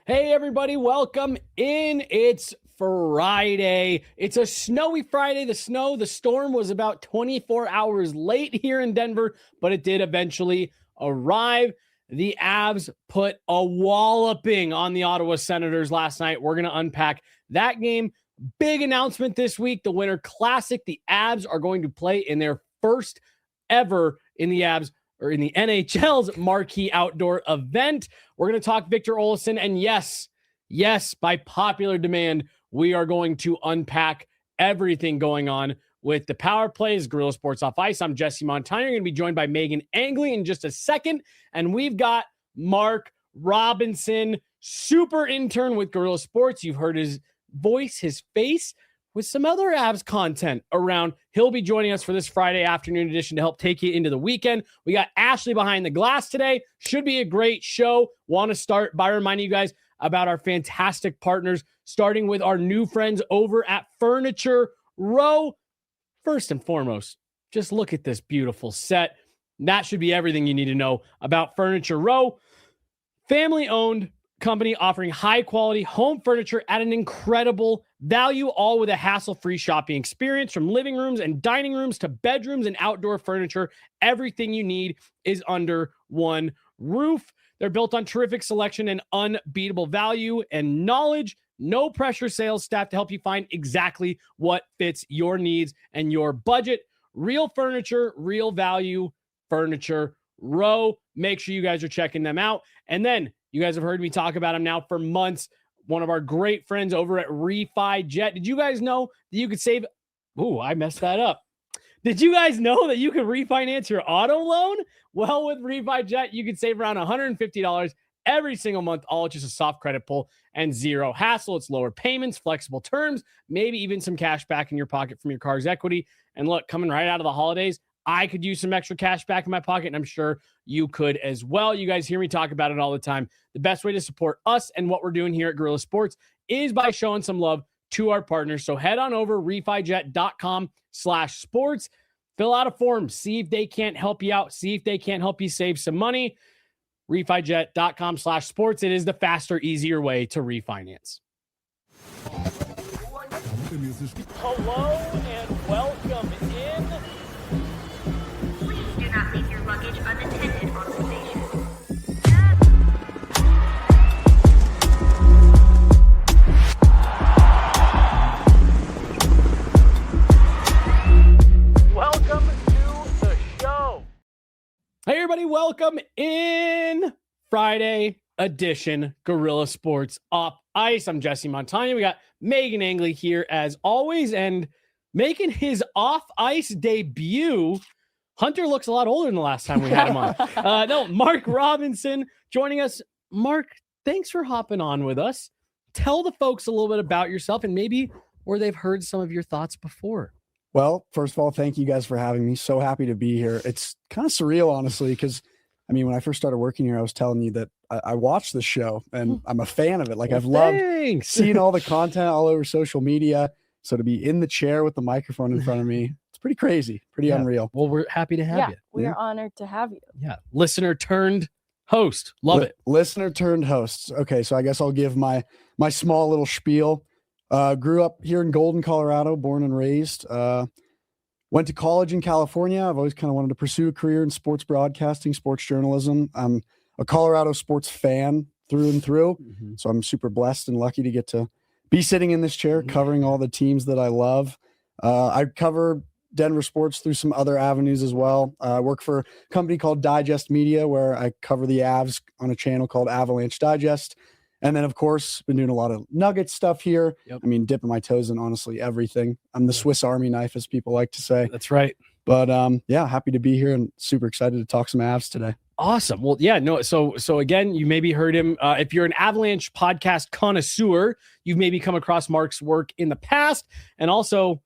Hey, everybody, welcome in. It's Friday. It's a snowy Friday. The storm was about 24 hours late here in Denver, but it did eventually arrive. The Avs put a walloping on the Ottawa Senators last night. We're going to unpack that game. Big announcement this week, the Winter Classic. The Avs are going to play in their first ever in the NHL's marquee outdoor event. We're going to talk Victor Olofsson, and yes, by popular demand, we are going to unpack everything going on with the Power Plays, Guerilla Sports Off Ice. I'm Jesse Montano. You're going to be joined by Meghan Angley in just a second, and we've got Mark Robinson, super intern with Guerilla Sports. You've heard his voice, his face, with some other Avs content around. He'll be joining us for this Friday afternoon edition to help take you into the weekend. We got Ashley behind the glass today. Should be a great show. Want to start by reminding you guys about our fantastic partners, starting with our new friends over at Furniture Row. First and foremost, just look at this beautiful set. That should be everything you need to know about Furniture Row. Family-owned company offering high-quality home furniture at an incredible value, all with a hassle-free shopping experience. From living rooms and dining rooms to bedrooms and outdoor furniture, everything you need is under one roof. They're built on terrific selection and unbeatable value and knowledge. No pressure sales staff to help you find exactly what fits your needs and your budget. Real furniture, real value. Furniture Row. Make sure you guys are checking them out. And then you guys have heard me talk about them now for months. One of our great friends over at RefiJet. Did you guys know that you could save? Ooh, I messed that up. Did you guys know that you could refinance your auto loan? Well, with RefiJet, you could save around $150 every single month, all just a soft credit pull and zero hassle. It's lower payments, flexible terms, maybe even some cash back in your pocket from your car's equity. And look, coming right out of the holidays, I could use some extra cash back in my pocket, and I'm sure you could as well. You guys hear me talk about it all the time. The best way to support us and what we're doing here at Guerilla Sports is by showing some love to our partners. So head on over refijet.com/sports, fill out a form, see if they can't help you out, see if they can't help you save some money. refijet.com/sports. It is the faster, easier way to refinance. Hello and welcome in. Please do not leave your luggage unattended on the station. Welcome to the show. Hey, everybody, welcome in Friday edition Guerilla Sports Off Ice. I'm Jesse Montano. We got Meghan Angley here as always, and making his off-ice debut. Hunter looks a lot older than the last time we had him on. Mark Robinson joining us. Mark, thanks for hopping on with us. Tell the folks a little bit about yourself and maybe where they've heard some of your thoughts before. Well, first of all, thank you guys for having me. So happy to be here. It's kind of surreal, honestly, because, I mean, when I first started working here, I was telling you that I watched the show and I'm a fan of it. Like, I've loved seeing all the content all over social media. So to be in the chair with the microphone in front of me, it's pretty crazy, pretty unreal. Well, we're happy to have you. We are honored to have you. Yeah. Listener turned host. Love it. Listener turned hosts. Okay, so I guess I'll give my small little spiel. Grew up here in Golden, Colorado, born and raised. Went to college in California. I've always kind of wanted to pursue a career in sports broadcasting, sports journalism. I'm a Colorado sports fan through and through. So I'm super blessed and lucky to get to be sitting in this chair covering all the teams that I love. I cover Denver sports through some other avenues as well. I work for a company called Digest Media, where I cover the Avs on a channel called Avalanche Digest. And then, of course, been doing a lot of Nuggets stuff here. Yep. I mean, dipping my toes in honestly everything. I'm the Swiss Army knife, as people like to say. That's right. But yeah, happy to be here and super excited to talk some Avs today. Awesome. Well, yeah, no. So again, you maybe heard him. If you're an Avalanche podcast connoisseur, you've maybe come across Mark's work in the past. And also,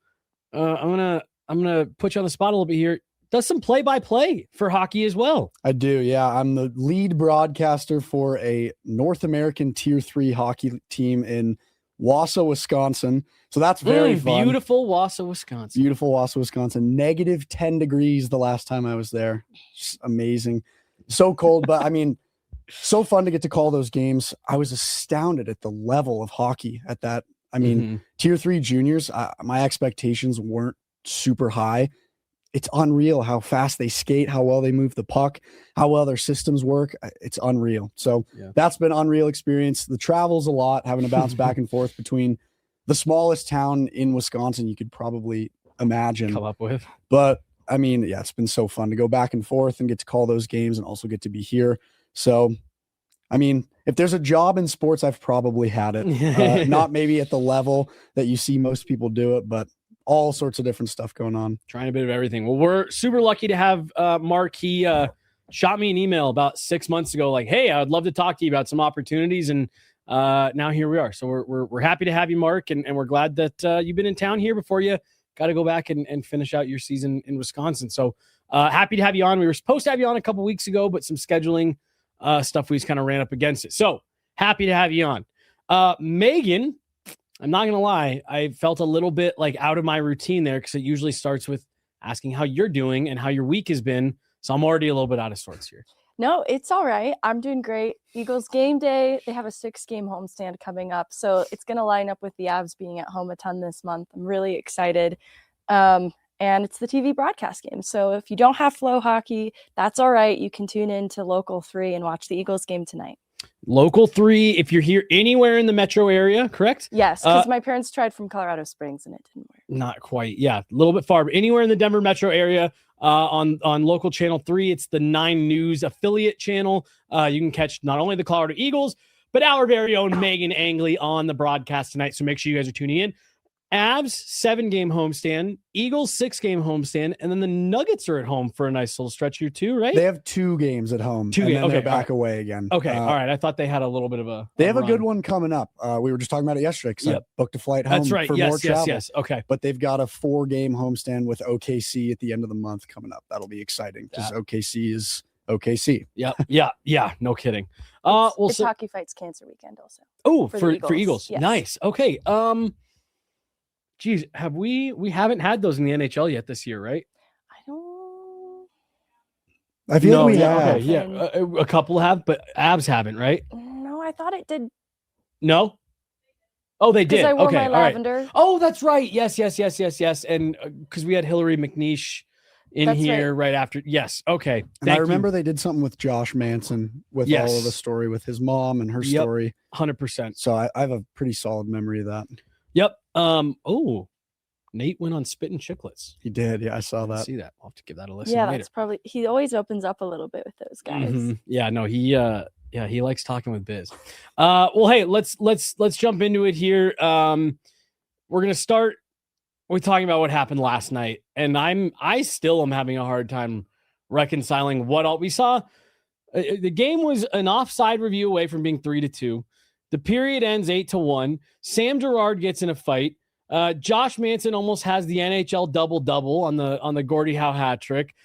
I'm gonna put you on the spot a little bit here. Does some play-by-play for hockey as well. I do, yeah. I'm the lead broadcaster for a North American Tier 3 hockey team in Wausau, Wisconsin. So that's very fun. Beautiful Wausau, Wisconsin. Beautiful Wausau, Wisconsin. Negative 10 degrees the last time I was there. Just amazing. So cold, but I mean, So fun to get to call those games. I was astounded at the level of hockey at that. I mean, Tier 3 juniors, my expectations weren't super high. It's unreal how fast they skate, how well they move the puck, how well their systems work. It's unreal. So that's been unreal experience. The travel's a lot, having to bounce back and forth between the smallest town in Wisconsin you could probably imagine. Come up with. But I mean, yeah, it's been so fun to go back and forth and get to call those games and also get to be here. So, I mean, if there's a job in sports, I've probably had it. Not maybe at the level that you see most people do it, but all sorts of different stuff going on. Trying a bit of everything. Well, we're super lucky to have Mark. He shot me an email about 6 months ago, like, hey, I'd love to talk to you about some opportunities. And now here we are. So we're happy to have you, Mark. And we're glad that you've been in town here before you got to go back and finish out your season in Wisconsin. So happy to have you on. We were supposed to have you on a couple weeks ago, but some scheduling stuff, we just kind of ran up against it. So happy to have you on. Megan, I'm not going to lie, I felt a little bit like out of my routine there because it usually starts with asking how you're doing and how your week has been. So I'm already a little bit out of sorts here. No, it's all right. I'm doing great. Eagles game day. They have a 6-game homestand coming up. So it's going to line up with the Avs being at home a ton this month. I'm really excited. And it's the TV broadcast game. So if you don't have Flow Hockey, that's all right. You can tune in to Local 3 and watch the Eagles game tonight. Local 3, if you're here anywhere in the metro area, correct? Yes, because my parents tried from Colorado Springs and it didn't work. Not quite. Yeah, a little bit far. But anywhere in the Denver metro area, on local channel 3, it's the 9 News affiliate channel. You can catch not only the Colorado Eagles, but our very own Meghan Angley on the broadcast tonight. So make sure you guys are tuning in. Avs 7-game homestand, Eagles 6-game homestand, and then the Nuggets are at home for a nice little stretch here too, right? They have 2 games at home. Two and games. then Okay, they're back away again. Okay, all right. I thought they had a little bit of a. They have run. a good one coming up. We were just talking about it yesterday because I booked a flight home. That's right. For more travel. Yes. Okay, but they've got a 4-game homestand with OKC at the end of the month coming up. That'll be exciting because OKC is OKC. Yeah. No kidding. It's Hockey Fights Cancer Weekend also. Oh, for Eagles. Yes. Nice. Okay. Geez, we haven't had those in the NHL yet this year, right? I feel like we have. Okay, yeah, a couple have, but Avs haven't, right? No, I thought it did. No. Oh, they did. I wore okay, my lavender. Right. Oh, that's right. Yes. And because we had Hillary McNeish in here right after. Yes. Okay. And I remember they did something with Josh Manson with all of the story with his mom and her story. 100%. So I have a pretty solid memory of that. Yep. Oh, Nate went on Spit and Chicklets. He did. Yeah, I saw that. See that. I'll have to give that a listen. Yeah, later. That's probably. He always opens up a little bit with those guys. Mm-hmm. Yeah. No. He likes talking with Biz. Well, hey, let's jump into it here. We're gonna start with talking about what happened last night, and I still am having a hard time reconciling what all we saw. The game was an offside review away from being 3-2. The period ends 8-1. Sam Girard gets in a fight. Josh Manson almost has the NHL double-double on the Gordie Howe hat trick.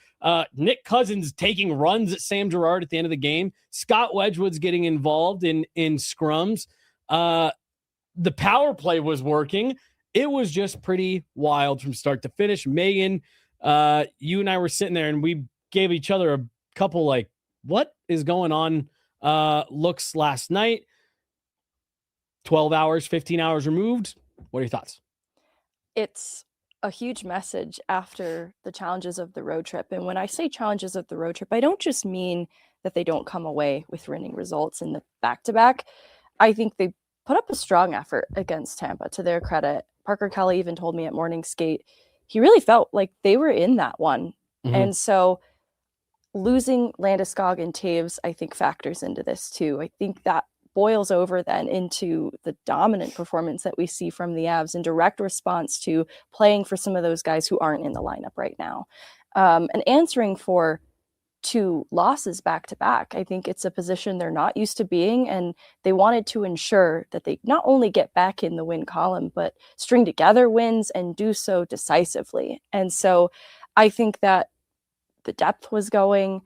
Nick Cousins taking runs at Sam Girard at the end of the game. Scott Wedgwood's getting involved in scrums. The power play was working. It was just pretty wild from start to finish. Megan, you and I were sitting there and we gave each other a couple like, what is going on looks last night. 12 hours, 15 hours removed. What are your thoughts? It's a huge message after the challenges of the road trip. And when I say challenges of the road trip, I don't just mean that they don't come away with winning results in the back-to-back. I think they put up a strong effort against Tampa, to their credit. Parker Kelly even told me at morning skate, he really felt like they were in that one. Mm-hmm. And so losing Landeskog and Taves, I think, factors into this too. I think that boils over then into the dominant performance that we see from the Avs in direct response to playing for some of those guys who aren't in the lineup right now. And answering for 2 losses back to back. I think it's a position they're not used to being, and they wanted to ensure that they not only get back in the win column, but string together wins and do so decisively. And so I think that the depth was going,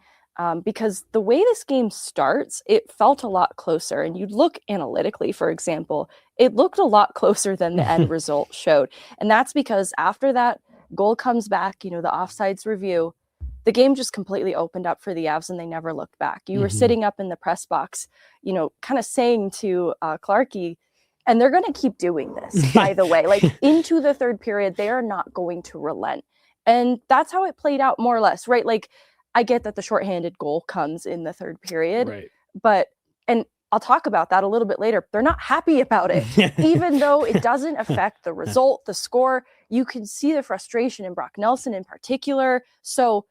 because the way this game starts, it felt a lot closer. And you'd look analytically, for example, it looked a lot closer than the end result showed. And that's because after that goal comes back, the offsides review, the game just completely opened up for the Avs and they never looked back. You were sitting up in the press box, kind of saying to Clarkey, and they're going to keep doing this, by the way, like into the third period, they are not going to relent. And that's how it played out more or less, right? Like, I get that the shorthanded goal comes in the third period, right. And I'll talk about that a little bit later. They're not happy about it, even though it doesn't affect the result, the score. You can see the frustration in Brock Nelson in particular. So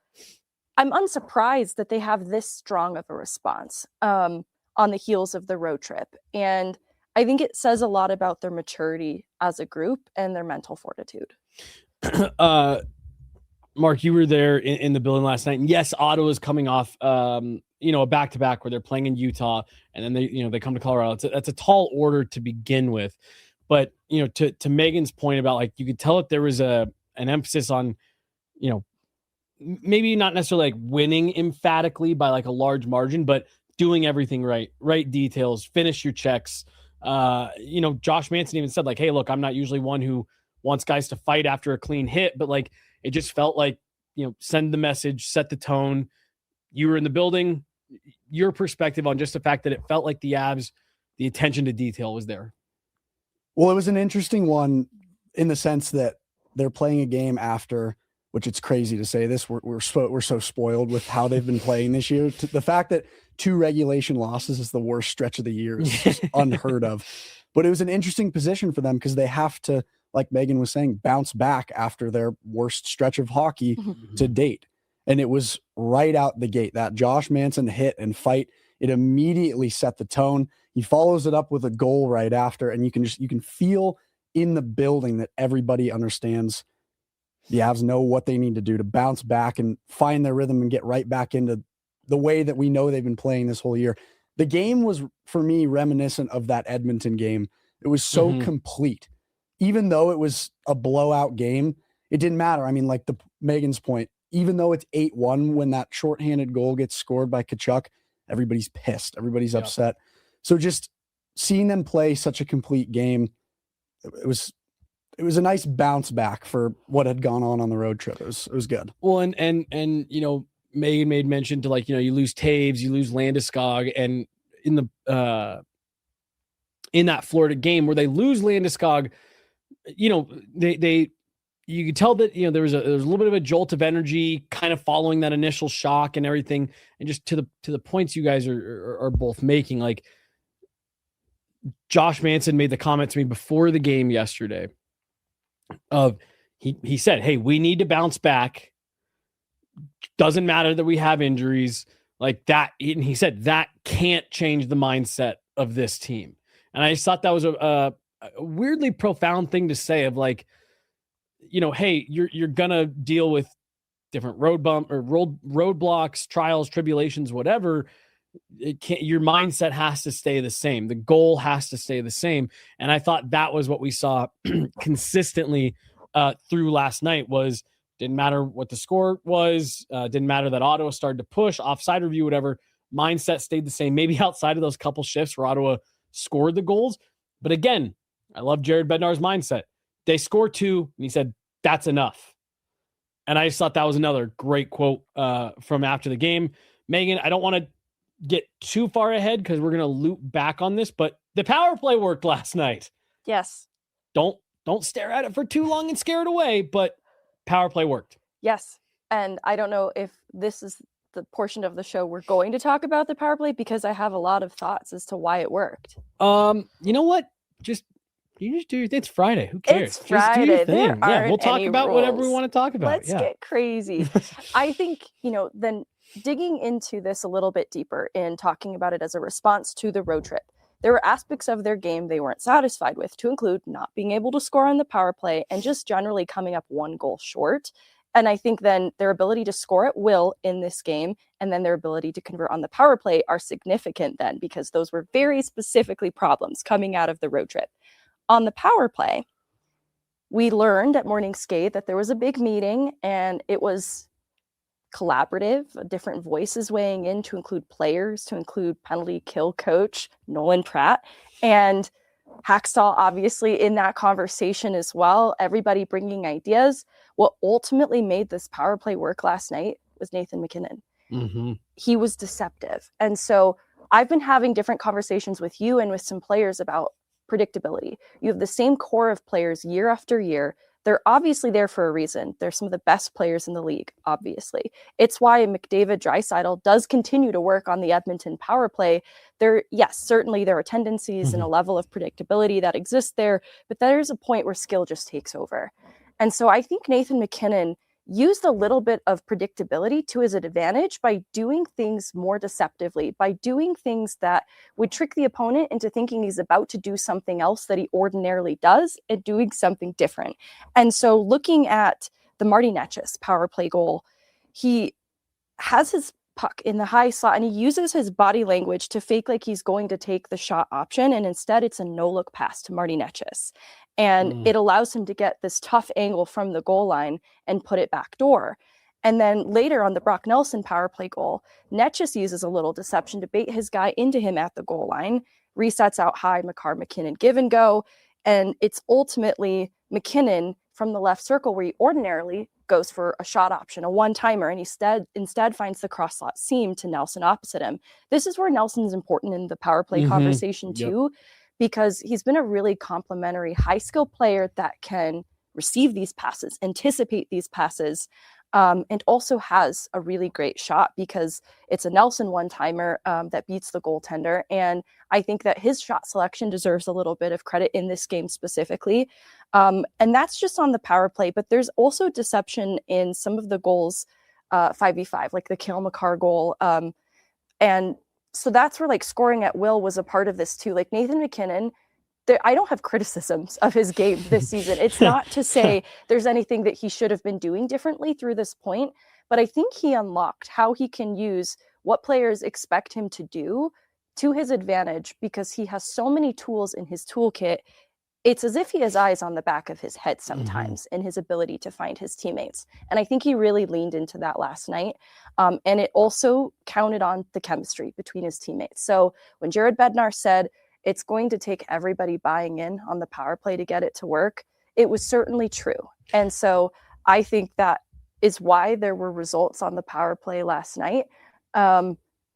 I'm unsurprised that they have this strong of a response on the heels of the road trip. And I think it says a lot about their maturity as a group and their mental fortitude. Mark, you were there in the building last night. And yes, Ottawa's coming off, a back-to-back where they're playing in Utah and then they come to Colorado. That's a tall order to begin with. But, to Megan's point about, like, you could tell that there was an emphasis on, maybe not necessarily like winning emphatically by like a large margin, but doing everything right details, finish your checks. Josh Manson even said, like, hey, look, I'm not usually one who wants guys to fight after a clean hit, but like, it just felt like, send the message, set the tone. You were in the building, your perspective on just the fact that it felt like the Avs, the attention to detail was there. Well, it was an interesting one in the sense that they're playing a game after, which it's crazy to say this, we're so spoiled with how they've been playing this year. The fact that 2 regulation losses is the worst stretch of the year is just unheard of. But it was an interesting position for them because they have to, like Megan was saying, bounce back after their worst stretch of hockey to date. And it was right out the gate. That Josh Manson hit and fight, it immediately set the tone. He follows it up with a goal right after, and you can feel in the building that everybody understands the Avs know what they need to do to bounce back and find their rhythm and get right back into the way that we know they've been playing this whole year. The game was, for me, reminiscent of that Edmonton game. It was so complete. Even though it was a blowout game, it didn't matter. I mean, like Megan's point, even though it's 8-1, when that shorthanded goal gets scored by Tkachuk, everybody's pissed. Everybody's upset. So just seeing them play such a complete game, it was a nice bounce back for what had gone on the road trip. It was good. Well, and Megan made mention to, like, you lose Taves, you lose Landeskog, and in the in that Florida game where they lose Landeskog, you could tell that, there was a little bit of a jolt of energy kind of following that initial shock and everything. And just to the points you guys are both making, like, Josh Manson made the comment to me before the game yesterday of he said, hey, we need to bounce back. Doesn't matter that we have injuries like that. And he said that can't change the mindset of this team. And I just thought that was a weirdly profound thing to say of, like, hey, you're gonna deal with different roadblocks, trials, tribulations, whatever. Your mindset has to stay the same. The goal has to stay the same. And I thought that was what we saw consistently through last night. Was didn't matter what the score was, didn't matter that Ottawa started to push, offside review, whatever. Mindset stayed the same. Maybe outside of those couple shifts where Ottawa scored the goals, but again, I love Jared Bednar's mindset. They score 2, and he said, that's enough. And I just thought that was another great quote from after the game. Megan, I don't want to get too far ahead because we're going to loop back on this, but the power play worked last night. Yes. Don't stare at it for too long and scare it away, but power play worked. Yes. And I don't know if this is the portion of the show we're going to talk about the power play, because I have a lot of thoughts as to why it worked. You know what? You just do. It's Friday. Who cares? It's Friday. Just do your thing. Yeah, we'll talk about rules. whatever we want to talk about. Let's get crazy. I think, then digging into this a little bit deeper and talking about it as a response to the road trip, there were aspects of their game they weren't satisfied with, to include not being able to score on the power play and just generally coming up 1 goal short. And I think then their ability to score at will in this game and then their ability to convert on the power play are significant then, because those were very specifically problems coming out of the road trip. On the power play, we learned at morning skate that there was a big meeting and it was collaborative, different voices weighing in, to include players, to include penalty kill coach Nolan Pratt, and Hacksaw obviously in that conversation as well, everybody bringing ideas. What ultimately made this power play work last night was Nathan MacKinnon. Mm-hmm. He was deceptive. And so I've been having different conversations with you and with some players about predictability. You have the same core of players year after year. They're obviously there for a reason. They're some of the best players in the league, obviously. It's why McDavid Draisaitl does continue to work on the Edmonton power play. Yes, certainly there are tendencies and a level of predictability that exists there, but there's a point where skill just takes over. And so I think Nathan MacKinnon used a little bit of predictability to his advantage by doing things more deceptively, by doing things that would trick the opponent into thinking he's about to do something else that he ordinarily does and doing something different. And so looking at the Marty Necas power play goal, he has his puck in the high slot and he uses his body language to fake like he's going to take the shot option, and instead it's a no-look pass to Marty Necas. And it allows him to get this tough angle from the goal line and put it back door. And then later on the Brock Nelson power play goal, Necas uses a little deception to bait his guy into him at the goal line, resets out high, Makar MacKinnon give and go. And it's ultimately MacKinnon from the left circle where he ordinarily goes for a shot option, a one-timer, and instead finds the cross slot seam to Nelson opposite him. This is where Nelson's important in the power play conversation too, because he's been a really complimentary high-skill player that can receive these passes, anticipate these passes, and also has a really great shot because it's a Nelson one-timer that beats the goaltender. And I think that his shot selection deserves a little bit of credit in this game specifically. And that's just on the power play, but there's also deception in some of the goals 5v5, like the Cale Makar goal. And so that's where like scoring at will was a part of this too. Like Nathan MacKinnon, I don't have criticisms of his game this season. It's not to say there's anything that he should have been doing differently through this point, but I think he unlocked how he can use what players expect him to do to his advantage because he has so many tools in his toolkit. It's as if he has eyes on the back of his head sometimes in his ability to find his teammates. And I think he really leaned into that last night. And it also counted on the chemistry between his teammates. So when Jared Bednar said, it's going to take everybody buying in on the power play to get it to work, it was certainly true. And so I think that is why there were results on the power play last night.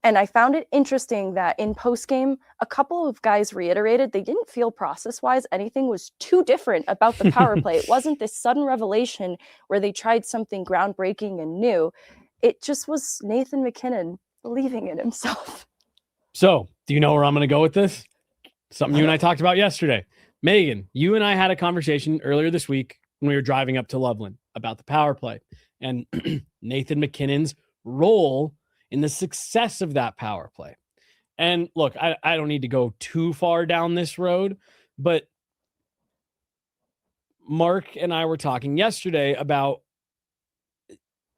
And I found it interesting that in postgame, a couple of guys reiterated they didn't feel process-wise anything was too different about the power play. It wasn't this sudden revelation where they tried something groundbreaking and new. It just was Nathan MacKinnon believing in himself. So, do you know where I'm going to go with this? Something you and I talked about yesterday. Megan, you and I had a conversation earlier this week when we were driving up to Loveland about the power play and Nathan MacKinnon's role in the success of that power play. And look, I don't need to go too far down this road, but Mark and I were talking yesterday about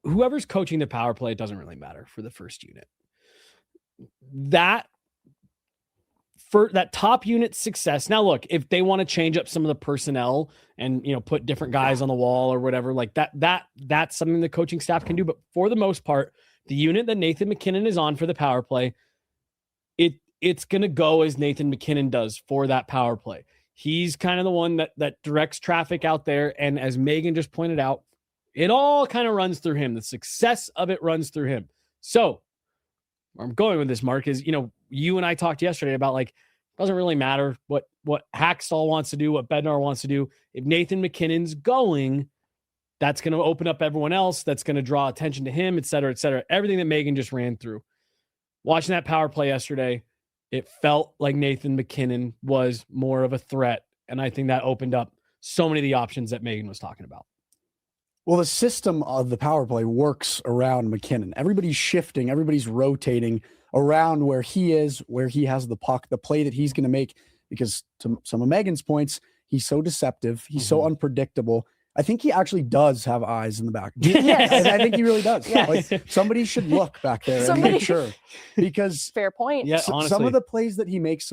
whoever's coaching the power play, it doesn't really matter for the first unit. That for that top unit success. Now, look, if they want to change up some of the personnel and, put different guys on the wall or whatever, like that's something the coaching staff can do. But for the most part, the unit that Nathan MacKinnon is on for the power play, it's going to go as Nathan MacKinnon does for that power play. He's kind of the one that directs traffic out there. And as Megan just pointed out, it all kind of runs through him. The success of it runs through him. So where I'm going with this, Mark, is, you and I talked yesterday about like, it doesn't really matter what Hackstall wants to do, what Bednar wants to do. If Nathan MacKinnon's going, that's going to open up everyone else. That's going to draw attention to him, et cetera, et cetera. Everything that Megan just ran through. Watching that power play yesterday, it felt like Nathan MacKinnon was more of a threat. And I think that opened up so many of the options that Megan was talking about. Well, the system of the power play works around MacKinnon. Everybody's shifting, everybody's rotating around where he is, where he has the puck, the play that he's going to make, because to some of Megan's points, he's so deceptive. He's so unpredictable. I think he actually does have eyes in the back. Yes. I think he really does. Yes. Like, somebody should look back there and make sure, because fair point. Yeah, some of the plays that he makes,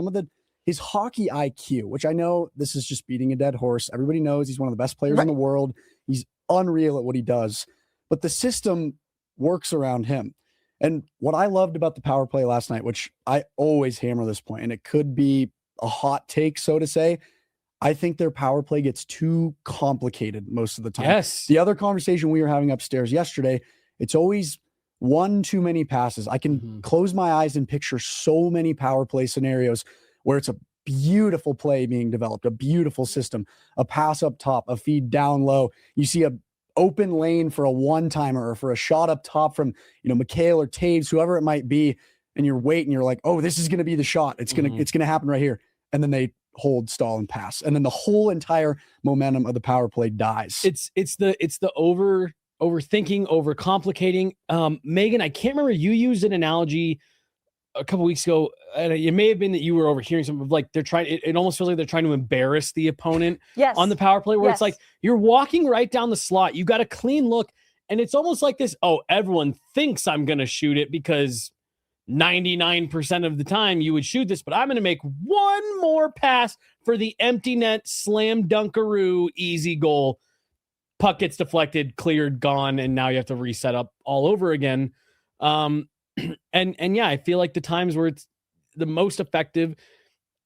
his hockey IQ, which I know this is just beating a dead horse. Everybody knows he's one of the best players in the world. He's unreal at what he does, but the system works around him. And what I loved about the power play last night, which I always hammer this point, and it could be a hot take, so to say, I think their power play gets too complicated most of the time. Yes. The other conversation we were having upstairs yesterday, it's always one too many passes. I can close my eyes and picture so many power play scenarios where it's a beautiful play being developed, a beautiful system, a pass up top, a feed down low. You see a open lane for a one-timer or for a shot up top from, McHale or Taves, whoever it might be, and you're waiting, you're like, oh, this is going to be the shot. It's going to happen right here. And then they hold, stall, and pass. And then the whole entire momentum of the power play dies. It's the overthinking, overcomplicating. Megan, I can't remember, you used an analogy a couple weeks ago, and it may have been that you were overhearing something of like it almost feels like they're trying to embarrass the opponent on the power play, where it's like you're walking right down the slot, you got a clean look, and it's almost like this, everyone thinks I'm going to shoot it because 99% of the time you would shoot this, but I'm going to make one more pass for the empty net, slam dunkaroo, easy goal. Puck gets deflected, cleared, gone, and now you have to reset up all over again. And yeah, I feel like the times where it's the most effective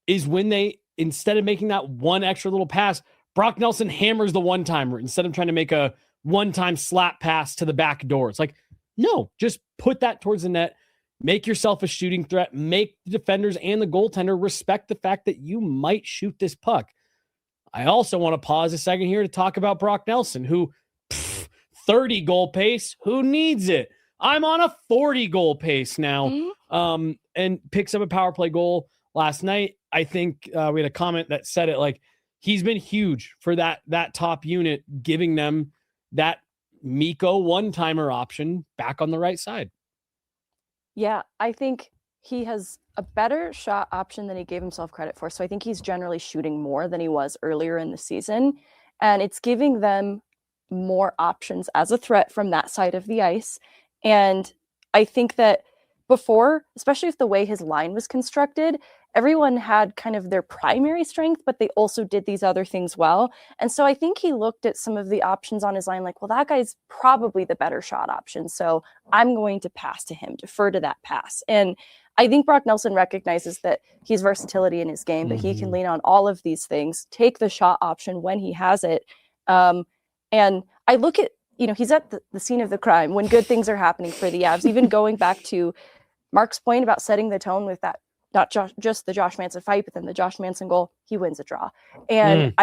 is when they, instead of making that one extra little pass, Brock Nelson hammers the one-timer instead of trying to make a one-time slap pass to the back door. It's like, no, just put that towards the net. Make yourself a shooting threat. Make the defenders and the goaltender respect the fact that you might shoot this puck. I also want to pause a second here to talk about Brock Nelson, who 30 goal pace. Who needs it? I'm on a 40 goal pace now. And picks up a power play goal last night. I think we had a comment that said it, like, he's been huge for that top unit, giving them that Mikko one-timer option back on the right side. Yeah, I think he has a better shot option than he gave himself credit for. So I think he's generally shooting more than he was earlier in the season. And it's giving them more options as a threat from that side of the ice. And I think that before, especially with the way his line was constructed, everyone had kind of their primary strength, but they also did these other things well. And so I think he looked at some of the options on his line like, well, that guy's probably the better shot option, so I'm going to pass to him, defer to that pass. And I think Brock Nelson recognizes that he's versatility in his game, but he can lean on all of these things, take the shot option when he has it. And I look at, he's at the scene of the crime when good things are happening for the Avs, even going back to Mark's point about setting the tone with that, not just the Josh Manson fight, but then the Josh Manson goal, he wins a draw. And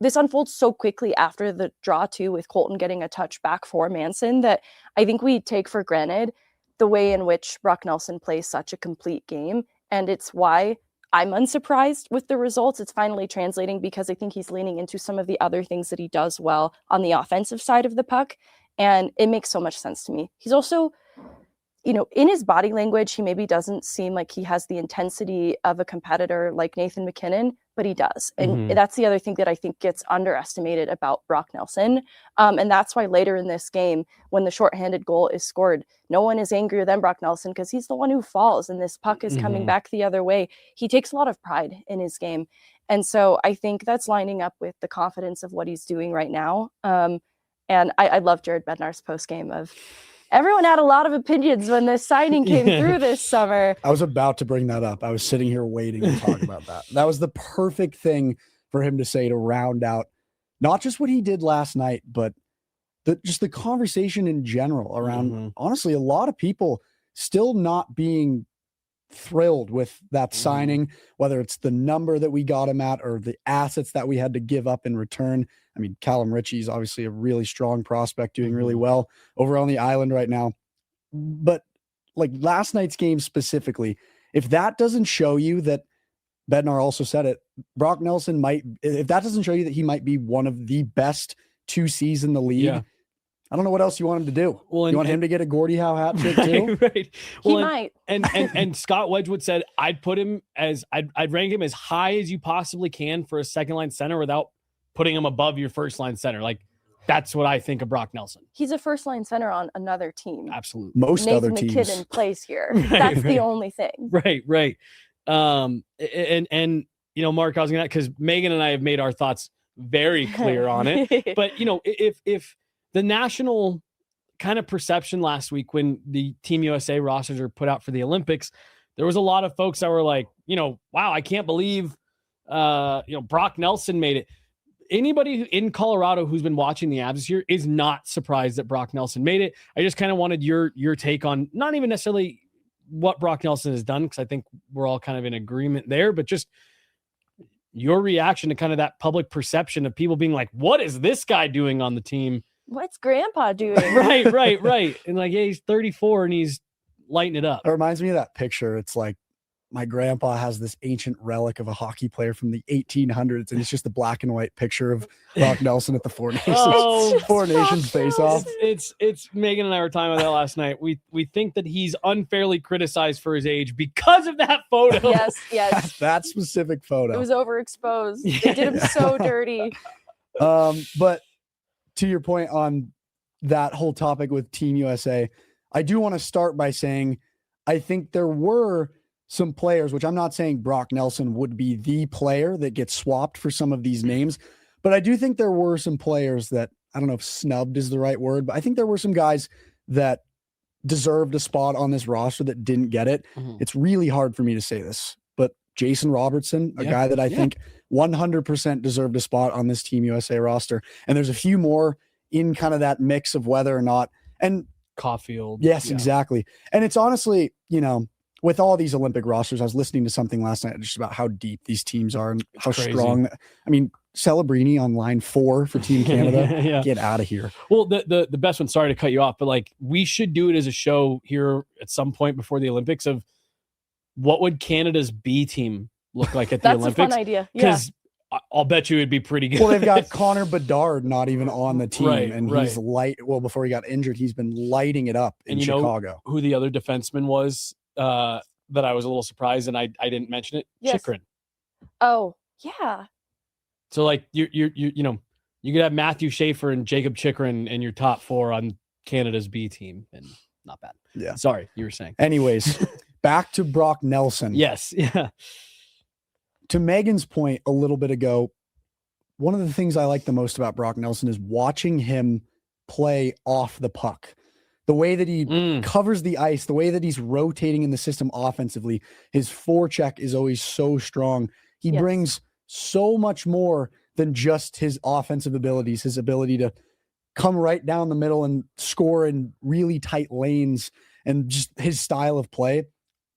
this unfolds so quickly after the draw too, with Colton getting a touch back for Manson, that I think we take for granted the way in which Brock Nelson plays such a complete game. And it's why I'm unsurprised with the results. It's finally translating, because I think he's leaning into some of the other things that he does well on the offensive side of the puck. And it makes so much sense to me. He's also, in his body language, he maybe doesn't seem like he has the intensity of a competitor like Nathan MacKinnon, but he does. And that's the other thing that I think gets underestimated about Brock Nelson. And that's why later in this game, when the shorthanded goal is scored, no one is angrier than Brock Nelson, because he's the one who falls and this puck is coming back the other way. He takes a lot of pride in his game. And so I think that's lining up with the confidence of what he's doing right now. And I love Jared Bednar's post-game of, everyone had a lot of opinions when this signing came through this summer. I was about to bring that up. I was sitting here waiting to talk about that. That was the perfect thing for him to say to round out not just what he did last night, but just the conversation in general around, honestly, a lot of people still not being thrilled with that signing, whether it's the number that we got him at or the assets that we had to give up in return. I mean, Callum Ritchie's obviously a really strong prospect, doing really well over on the island right now. But like last night's game specifically, if that doesn't show you that, Bednar also said it, Brock Nelson if that doesn't show you that he might be one of the best 2Cs in the league, I don't know what else you want him to do. Well, you want him to get a Gordie Howe hat trick too? Right. Well, he might. And Scott Wedgwood said, I'd put him I'd rank him as high as you possibly can for a second line center without putting him above your first line center. Like, that's what I think of Brock Nelson. He's a first line center on another team. Absolutely. Most Nathan other teams. MacKinnon plays here. That's the only thing. Right. And Mark, I was gonna, because Megan and I have made our thoughts very clear on it. But if the national kind of perception last week when the Team USA rosters are put out for the Olympics, there was a lot of folks that were like, wow, I can't believe Brock Nelson made it. anybody in Colorado who's been watching the Avs this year is not surprised that Brock Nelson made it. I just kind of wanted your take on not even necessarily what Brock Nelson has done, because I think we're all kind of in agreement there, but just your reaction to kind of that public perception of people being like, what is this guy doing on the team? What's Grandpa doing? Right. And like, yeah, he's 34 and he's lighting it up. It reminds me of that picture. It's like my grandpa has this ancient relic of a hockey player from the 1800s, and it's just the black and white picture of Brock Nelson at the Four Nations, Four Nations face-off. It's Megan and I were talking about that last night. We think that he's unfairly criticized for his age because of that photo. Yes. That specific photo. It was overexposed. They did him so dirty. But to your point on that whole topic with Team USA, I do want to start by saying I think there were some players, which I'm not saying Brock Nelson would be the player that gets swapped for some of these names, but I do think there were some players that, I don't know if snubbed is the right word, but I think there were some guys that deserved a spot on this roster that didn't get it. Mm-hmm. It's really hard for me to say this, but Jason Robertson, a guy that I think 100% deserved a spot on this Team USA roster. And there's a few more in kind of that mix of whether or not, and Caulfield. Yes, exactly. And it's honestly, with all these Olympic rosters, I was listening to something last night just about how deep these teams are and how strong. I mean, Celebrini on line 4 for Team Canada. Get out of here. Well, the best one, sorry to cut you off, but like we should do it as a show here at some point before the Olympics of what would Canada's B team look like at the Olympics. That's a fun idea. Because I'll bet you it'd be pretty good. Well, they've got Connor Bedard not even on the team, he's before he got injured, he's been lighting it up in Chicago. Who the other defenseman was that I was a little surprised and I didn't mention it? Yes. Chychrun. Oh, yeah. So like you could have Matthew Schaefer and Jacob Chychrun in your top 4 on Canada's B team, and not bad. Yeah. Sorry, you were saying. Anyways, back to Brock Nelson. Yes. Yeah. To Megan's point a little bit ago, one of the things I like the most about Brock Nelson is watching him play off the puck. The way that he covers the ice, the way that he's rotating in the system offensively, his forecheck is always so strong. He brings so much more than just his offensive abilities, his ability to come right down the middle and score in really tight lanes, and just his style of play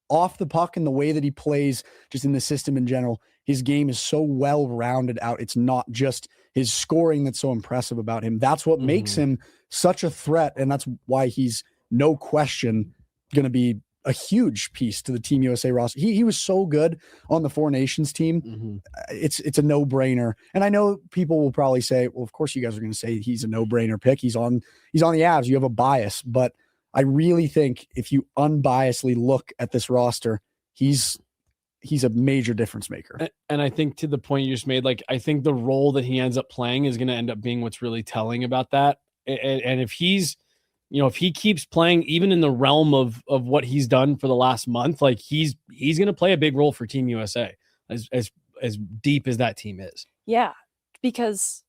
off the puck and the way that he plays just in the system in general. His game is so well rounded out. It's not just his scoring that's so impressive about him. That's what makes him such a threat. And that's why he's no question going to be a huge piece to the Team USA roster. He was so good on the Four Nations team. It's a no-brainer. And I know people will probably say, well, of course you guys are going to say he's a no-brainer pick. He's on the Avs. You have a bias, but I really think if you unbiasedly look at this roster, he's a major difference maker. And I think to the point you just made, like, I think the role that he ends up playing is going to end up being what's really telling about that. And if he's, if he keeps playing even in the realm of what he's done for the last month, like he's going to play a big role for Team USA as deep as that team is. Yeah, because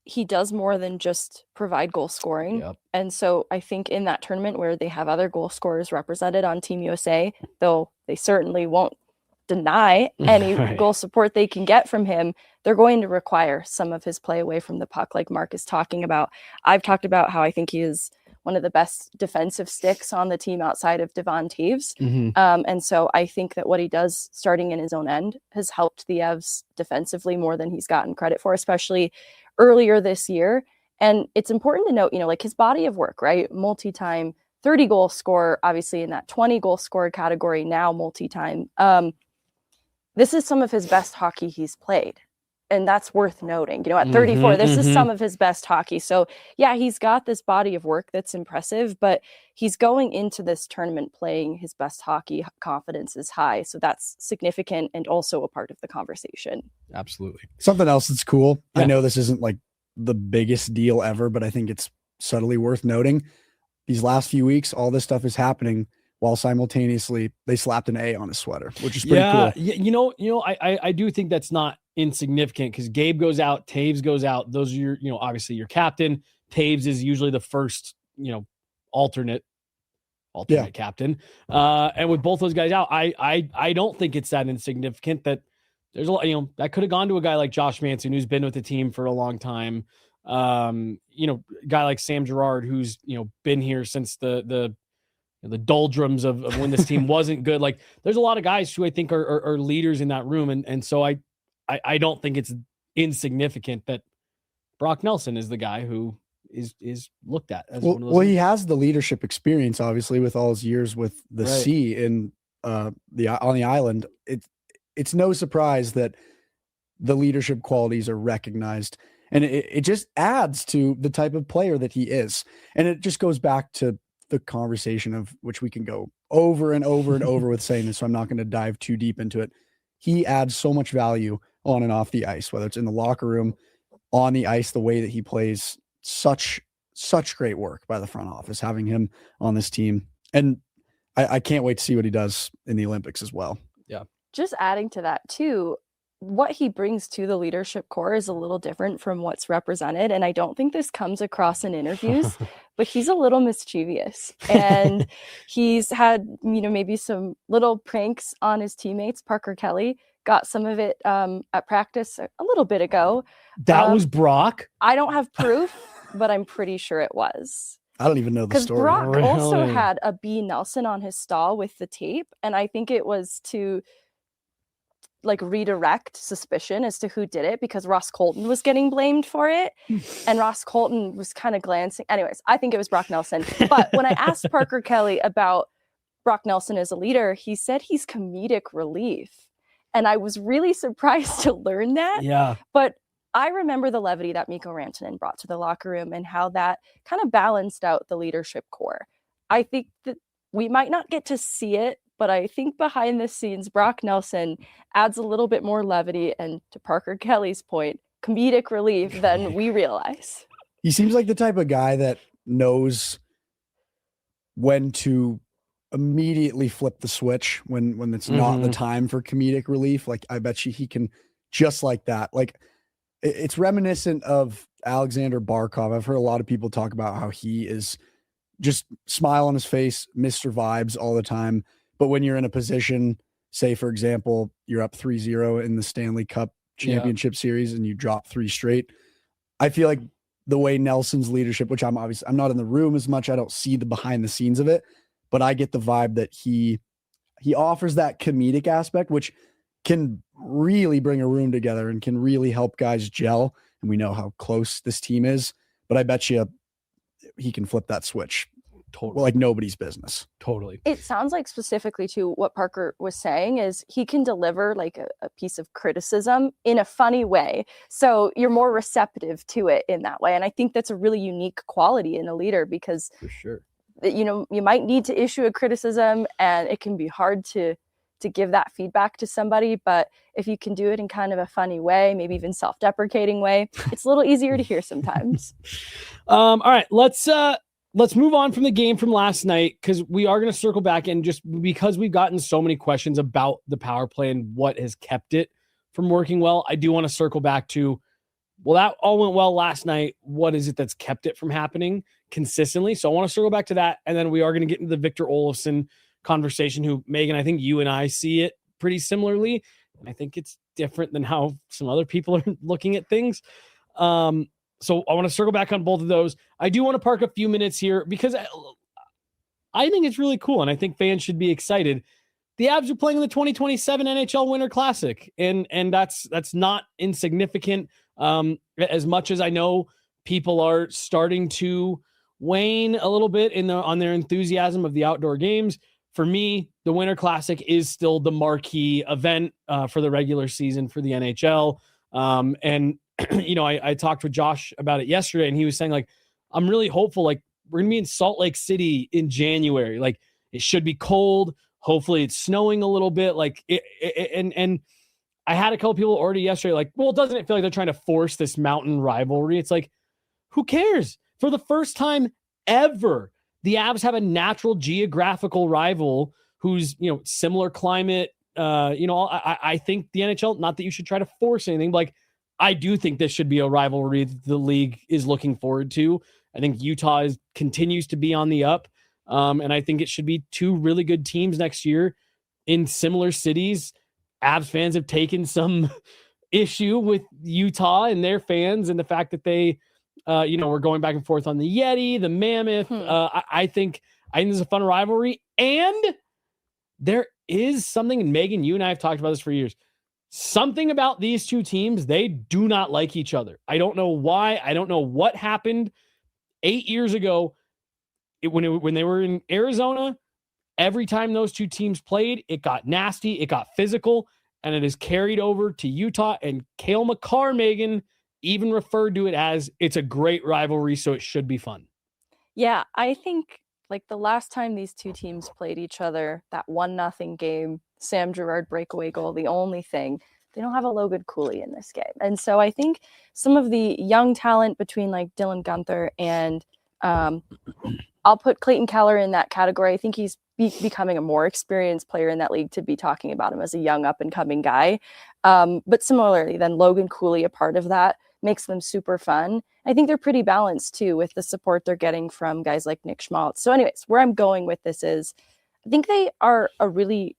he does more than just provide goal scoring. Yep. And so I think in that tournament where they have other goal scorers represented on Team USA, though they certainly won't deny any goal support they can get from him, they're going to require some of his play away from the puck, like Mark is talking about. I've talked about how I think he is one of the best defensive sticks on the team outside of Devon Toews. And so I think that what he does starting in his own end has helped the Avs defensively more than he's gotten credit for, especially earlier this year. And it's important to note, like his body of work, right? Multi-time 30 goal scorer, obviously in that 20 goal scorer category, now multi-time. This is some of his best hockey he's played. And that's worth noting, at 34, this is some of his best hockey. So yeah, he's got this body of work that's impressive, but he's going into this tournament playing his best hockey. Confidence is high. So that's significant and also a part of the conversation. Absolutely. Something else that's cool. Yeah. I know this isn't like the biggest deal ever, but I think it's subtly worth noting. These last few weeks, all this stuff is happening while simultaneously they slapped an A on his sweater, which is pretty cool. Yeah, I do think that's not insignificant because Gabe goes out, Taves goes out. Those are your, obviously your captain. Taves is usually the first, alternate captain. And with both those guys out, I don't think it's that insignificant that there's a lot, that could have gone to a guy like Josh Manson, who's been with the team for a long time. A guy like Sam Girard, who's, been here since the doldrums of when this team wasn't good. Like, there's a lot of guys who I think are leaders in that room. And so I don't think it's insignificant that Brock Nelson is the guy who is looked at as one of those. Well, he has the leadership experience, obviously, with all his years with the C in on the island. It's no surprise that the leadership qualities are recognized, and it just adds to the type of player that he is. And it just goes back to the conversation of which we can go over and over and over with saying this, so I'm not going to dive too deep into it. He adds so much value on and off the ice, whether it's in the locker room, on the ice, the way that he plays. Such great work by the front office having him on this team. And I can't wait to see what he does in the Olympics as well. Yeah. Just adding to that too, what he brings to the leadership core is a little different from what's represented. And I don't think this comes across in interviews, but he's a little mischievous, and he's had, maybe some little pranks on his teammates. Parker Kelly got some of it at practice a little bit ago. That was Brock? I don't have proof, but I'm pretty sure it was. I don't even know the story. Because Brock Really? also had a B. Nelson on his stall with the tape, and I think it was to redirect suspicion as to who did it, because Ross Colton was getting blamed for it, and Ross Colton was kind of glancing. Anyways, I think it was Brock Nelson. But when I asked Parker Kelly about Brock Nelson as a leader, he said he's comedic relief. And I was really surprised to learn that. Yeah. But I remember the levity that Mikko Rantanen brought to the locker room and how that kind of balanced out the leadership core. I think that we might not get to see it, but I think behind the scenes, Brock Nelson adds a little bit more levity and, to Parker Kelly's point, comedic relief than we realize. He seems like the type of guy that knows when to immediately flip the switch when it's not the time for comedic relief. Like, I bet you he can just like that. Like, it's reminiscent of Alexander Barkov. I've heard a lot of people talk about how he is just smile on his face, Mr. Vibes all the time. But when you're in a position, say, for example, you're up 3-0 in the Stanley Cup Championship Series and you drop 3 straight, I feel like the way Nelson's leadership, which I'm not in the room as much, I don't see the behind the scenes of it, but I get the vibe that he offers that comedic aspect, which can really bring a room together and can really help guys gel. And we know how close this team is, but I bet you he can flip that switch totally, like nobody's business. Totally. It sounds like, specifically to what Parker was saying, is he can deliver like a piece of criticism in a funny way. So you're more receptive to it in that way. And I think that's a really unique quality in a leader, because For sure. you might need to issue a criticism and it can be hard to give that feedback to somebody. But if you can do it in kind of a funny way, maybe even self-deprecating way, it's a little easier to hear sometimes. All right, let's move on from the game from last night, because we are going to circle back, and just because we've gotten so many questions about the power play and what has kept it from working well, I do want to circle back to, well, that all went well last night. What is it that's kept it from happening consistently? So I want to circle back to that, and then we are going to get into the Victor Olofsson conversation, who, Megan, I think you and I see it pretty similarly. And I think it's different than how some other people are looking at things. So I want to circle back on both of those. I do want to park a few minutes here because I think it's really cool, and I think fans should be excited. The Avs are playing in the 2027 NHL Winter Classic, and that's not insignificant. As much as I know people are starting to wane a little bit on their enthusiasm of the outdoor games, for me, the Winter Classic is still the marquee event for the regular season for the NHL. And I talked with Josh about it yesterday, and he was saying, like, I'm really hopeful. Like, we're gonna be in Salt Lake City in January. Like, it should be cold. Hopefully it's snowing a little bit. Like, and I had a couple people already yesterday, like, well, doesn't it feel like they're trying to force this mountain rivalry? It's like, who cares? For the first time ever, the Avs have a natural geographical rival who's, similar climate. I think the NHL, not that you should try to force anything, but like, I do think this should be a rivalry that the league is looking forward to. I think Utah continues to be on the up. And I think it should be two really good teams next year in similar cities. Avs fans have taken some issue with Utah and their fans and the fact that they, we're going back and forth on the Yeti, the Mammoth. I think this is a fun rivalry. And there is something, and Megan, you and I have talked about this for years. Something about these two teams, they do not like each other. I don't know why. I don't know what happened 8 years ago when they were in Arizona. Every time those two teams played, it got nasty, it got physical, and it is carried over to Utah. And Cale Makar, Megan, even referred to it as it's a great rivalry, so it should be fun. Yeah, I think like the last time these two teams played each other, that 1-0 game, Sam Girard breakaway goal, the only thing, they don't have a Logan Cooley in this game. And so I think some of the young talent between like Dylan Guenther and I'll put Clayton Keller in that category. I think he's becoming a more experienced player in that league to be talking about him as a young up and coming guy. But similarly, then Logan Cooley, a part of that, makes them super fun. I think they're pretty balanced too with the support they're getting from guys like Nick Schmaltz. So anyways, where I'm going with this is I think they are a really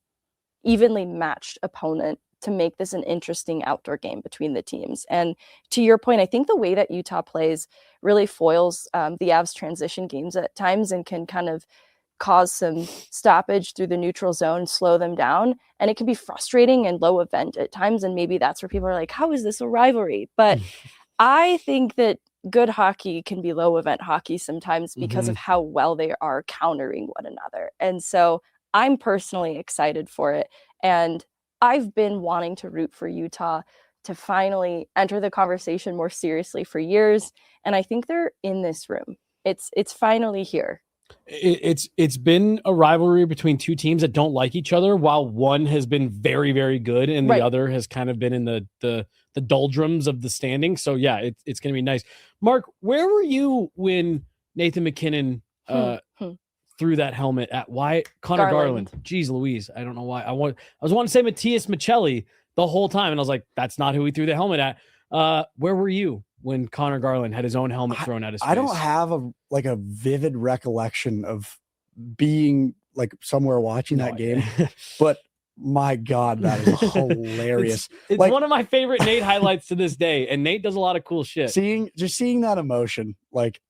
evenly matched opponent to make this an interesting outdoor game between the teams. And to your point, I think the way that Utah plays really foils the Avs transition games at times and can kind of cause some stoppage through the neutral zone, slow them down. And it can be frustrating and low event at times. And maybe that's where people are like, how is this a rivalry? But I think that good hockey can be low event hockey sometimes because of how well they are countering one another. And so I'm personally excited for it. And I've been wanting to root for Utah to finally enter the conversation more seriously for years. And I think they're in this room. It's finally here. It's been a rivalry between two teams that don't like each other, while one has been very, very good and the other has kind of been in the doldrums of the standing. So yeah, it's going to be nice. Mark, where were you when Nathan MacKinnon threw that helmet at Connor Garland? Jeez Louise, I don't know why. I was wanting to say Matthias Michelli the whole time, and I was like, that's not who he threw the helmet at. Where were you when Connor Garland had his own helmet thrown at his face? I don't have a vivid recollection of being like somewhere watching that game, but my God, that is hilarious. It's like, one of my favorite Nate highlights to this day, and Nate does a lot of cool shit. Seeing that emotion, like,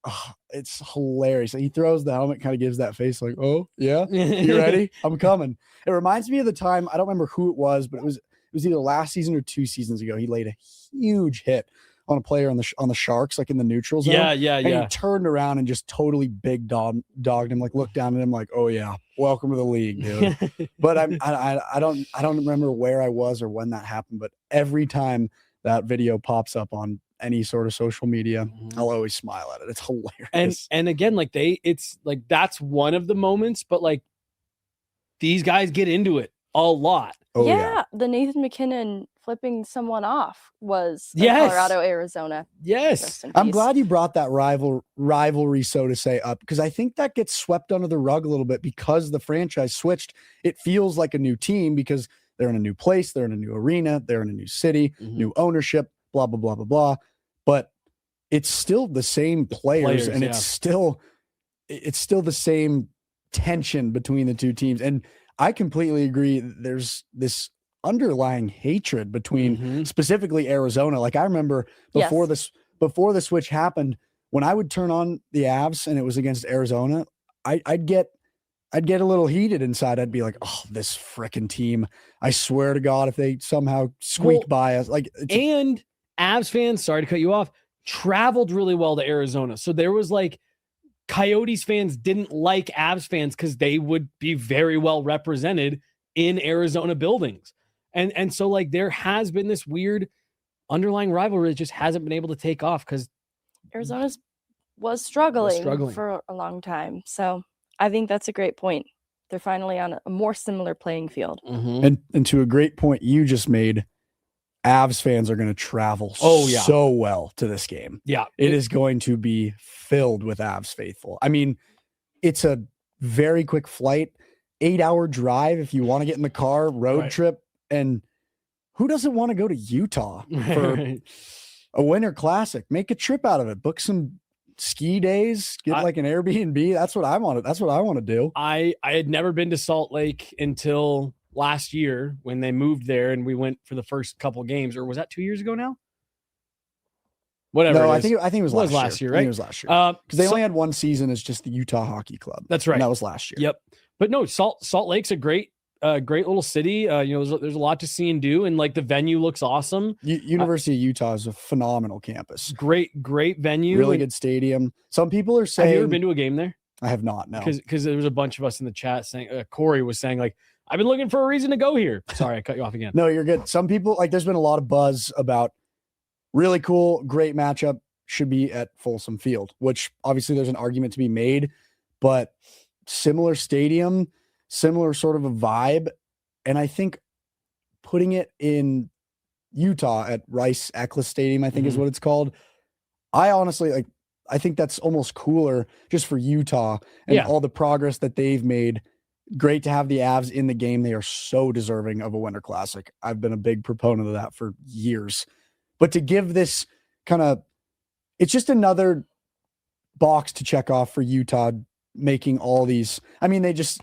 oh, it's hilarious. He throws the helmet, kind of gives that face like, oh yeah, you ready? I'm coming. It reminds me of the time, I don't remember who it was, but it was either last season or 2 seasons ago. He laid a huge hit on a player on the Sharks, like in the neutral zone. Yeah. And he turned around and just totally big dogged him, like looked down at him like, oh yeah, welcome to the league, dude. But I don't remember where I was or when that happened, but every time that video pops up on any sort of social media, I'll always smile at it. It's hilarious. And again, like it's like, that's one of the moments, but like these guys get into it a lot. Oh, yeah. The Nathan MacKinnon flipping someone off was Colorado, Arizona. Yes. I'm glad you brought that rivalry, so to say, up, because I think that gets swept under the rug a little bit because the franchise switched. It feels like a new team because they're in a new place, they're in a new arena, they're in a new city, new ownership, blah, blah, blah, blah, blah. But it's still the same players and it's still the same tension between the two teams. And I completely agree. There's this underlying hatred between specifically Arizona. Like I remember before the switch happened, when I would turn on the Avs and it was against Arizona, I'd get a little heated inside. I'd be like, oh, this frickin' team. I swear to God, if they somehow squeak by us, like, and Avs fans, sorry to cut you off, traveled really well to Arizona. So there was like, Coyotes fans didn't like Avs fans because they would be very well represented in Arizona buildings. And so like there has been this weird underlying rivalry that just hasn't been able to take off because Arizona was struggling for a long time. So I think that's a great point. They're finally on a more similar playing field. And to a great point you just made, Avs fans are going to travel so well to this game. Yeah. It is going to be filled with Avs faithful. I mean, it's a very quick flight, 8-hour drive if you want to get in the car, road trip. And who doesn't want to go to Utah for a winter classic? Make a trip out of it. Book some ski days, get like an Airbnb. That's what I want to do. I had never been to Salt Lake until last year when they moved there and we went for the first couple games, or was that 2 years ago now? Whatever. No, it I is. think it was last year, right? I think it was last year. Because they only had one season as just the Utah Hockey Club. That's right. And that was last year. Yep. But no, Salt Lake's a great little city. There's a lot to see and do, and like the venue looks awesome. University of Utah is a phenomenal campus. Great venue. Really good stadium. Some people are saying. Have you ever been to a game there? I have not. No. Because there was a bunch of us in the chat saying, Corey was saying like, I've been looking for a reason to go here. Sorry, I cut you off again. No, you're good. Some people there's been a lot of buzz about really cool, great matchup. Should be at Folsom Field, which obviously there's an argument to be made, but similar stadium, similar sort of a vibe. And I think putting it in Utah at Rice Eccles Stadium, I think is what it's called. I honestly I think that's almost cooler just for Utah and all the progress that they've made. Great to have the Avs in the game. They are so deserving of a Winter Classic. I've been a big proponent of that for years, but to give this kind of, it's just another box to check off for Utah making all these. I mean, it's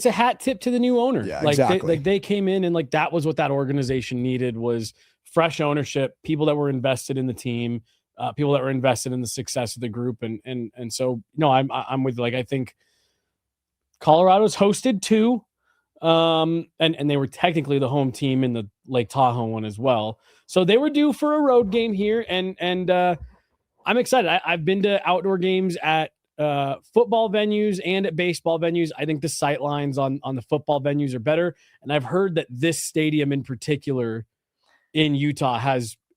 a hat tip to the new owner. Yeah, like exactly. they came in and like that was what that organization needed, was fresh ownership, people that were invested in the team, people that were invested in the success of the group. And so, no, I'm with, like, I think Colorado's hosted too. And they were technically the home team in the Lake Tahoe one as well. So they were due for a road game here. And I'm excited. I've been to outdoor games at football venues and at baseball venues. I think the sight lines on the football venues are better. And I've heard that this stadium in particular in Utah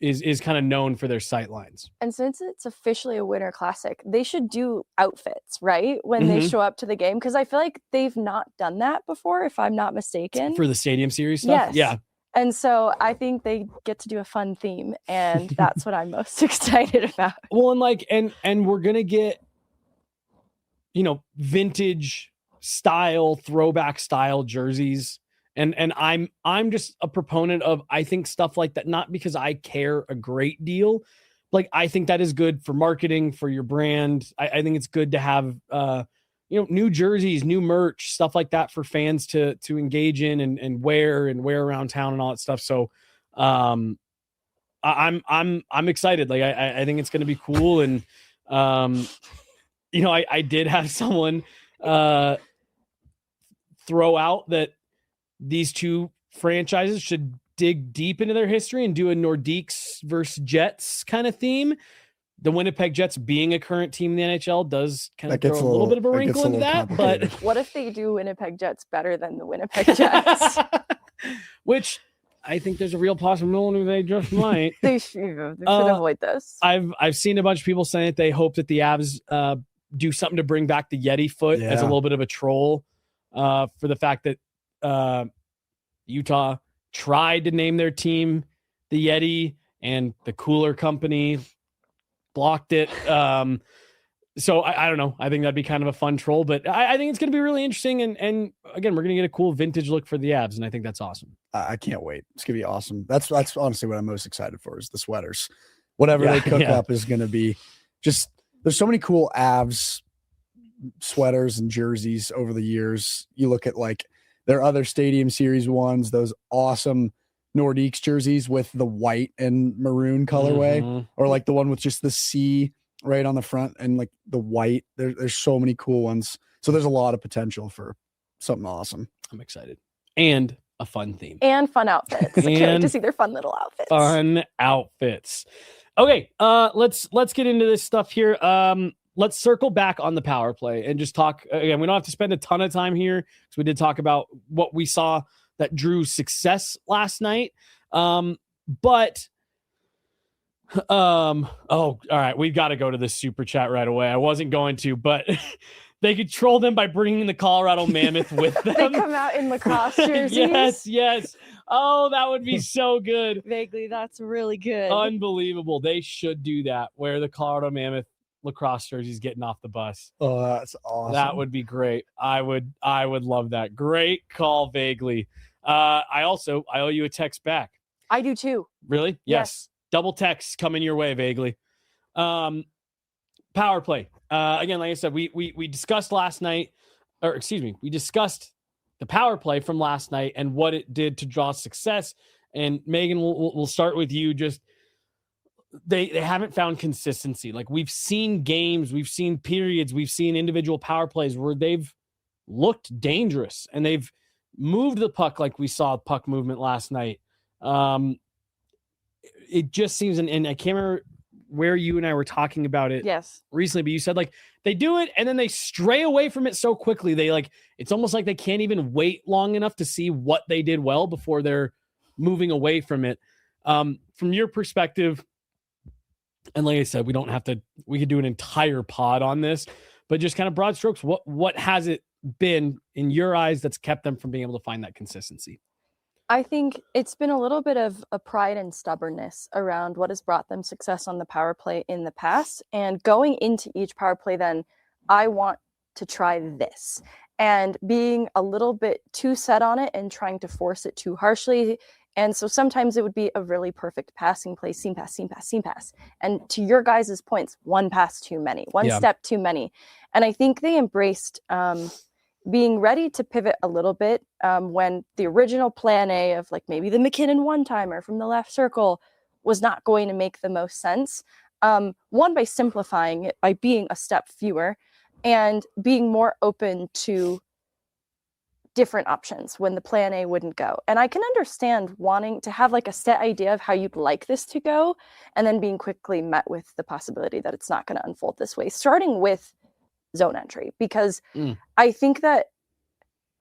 is kind of known for their sight lines. And since it's officially a Winter Classic, they should do outfits, right? When they show up to the game. Because I feel like they've not done that before, if I'm not mistaken. For the Stadium Series stuff? Yes. Yeah. And so I think they get to do a fun theme, and that's what I'm most excited about. Well, and we're gonna get, vintage style, throwback style jerseys, and I'm just a proponent of, I think stuff like that, not because I care a great deal, like I think that is good for marketing, for your brand. I think it's good to have new jerseys, new merch, stuff like that for fans to engage in and wear around town and all that stuff. So I'm excited. Like I think it's going to be cool. And I did have someone throw out that these two franchises should dig deep into their history and do a Nordiques versus Jets kind of theme. The Winnipeg Jets being a current team in the NHL does kind of throw a little bit of a wrinkle into that. But what if they do Winnipeg Jets better than the Winnipeg Jets? Which I think there's a real possibility they just might. They should avoid this. I've seen a bunch of people saying that they hope that the Avs do something to bring back the Yeti foot as a little bit of a troll for the fact that Utah tried to name their team the Yeti and the Cooler Company blocked it. So I don't know. I think that'd be kind of a fun troll, but I think it's going to be really interesting. And again, we're going to get a cool vintage look for the Avs, and I think that's awesome. I can't wait. It's going to be awesome. That's honestly what I'm most excited for, is the sweaters. Whatever they cook up is going to be just, there's so many cool Avs sweaters and jerseys over the years. You look at like their other Stadium Series ones, those awesome Nordiques jerseys with the white and maroon colorway, or like the one with just the C right on the front and like the white. There's so many cool ones. So there's a lot of potential for something awesome. I'm excited. And a fun theme. And fun outfits. I can't wait to see their fun little outfits. Fun outfits. Okay, let's get into this stuff here. Let's circle back on the power play and just talk again. We don't have to spend a ton of time here because we did talk about what we saw that drew success last night. All right, we've got to go to the super chat right away. I wasn't going to, but they could troll them by bringing the Colorado Mammoth with them. They come out in lacrosse jerseys. Yes. Oh, that would be so good. Vaguely, that's really good. Unbelievable. They should do that, where the Colorado Mammoth lacrosse jerseys getting off the bus. Oh, that's awesome. That would be great. I would love that. Great call, Vaguely. I owe you a text back. I do too. Really? Yes. Double text coming your way, Vaguely. Power play. Again, like I said, we discussed last night, we discussed the power play from last night and what it did to draw success. And Megan, we'll start with you. Just they haven't found consistency. Like we've seen games, we've seen periods, we've seen individual power plays where they've looked dangerous and they've moved the puck like we saw puck movement last night. It just seems, and I can't remember where you and I were talking about it recently, but you said like they do it and then they stray away from it so quickly. They like, it's almost like they can't even wait long enough to see what they did well before they're moving away from it. From your perspective, and like I said, we could do an entire pod on this, but just kind of broad strokes, what has it been in your eyes that's kept them from being able to find that consistency? I think it's been a little bit of a pride and stubbornness around what has brought them success on the power play in the past. And going into each power play, then I want to try this, and being a little bit too set on it and trying to force it too harshly. And so sometimes it would be a really perfect passing play, seam pass, seam pass, seam pass. And to your guys' points, one pass too many, one step too many. And I think they embraced being ready to pivot a little bit when the original plan A of like maybe the McKinnon one-timer from the left circle was not going to make the most sense. One, by simplifying it, by being a step fewer, and being more open to different options when the plan A wouldn't go. And I can understand wanting to have like a set idea of how you'd like this to go, and then being quickly met with the possibility that it's not going to unfold this way, starting with zone entry, because I think that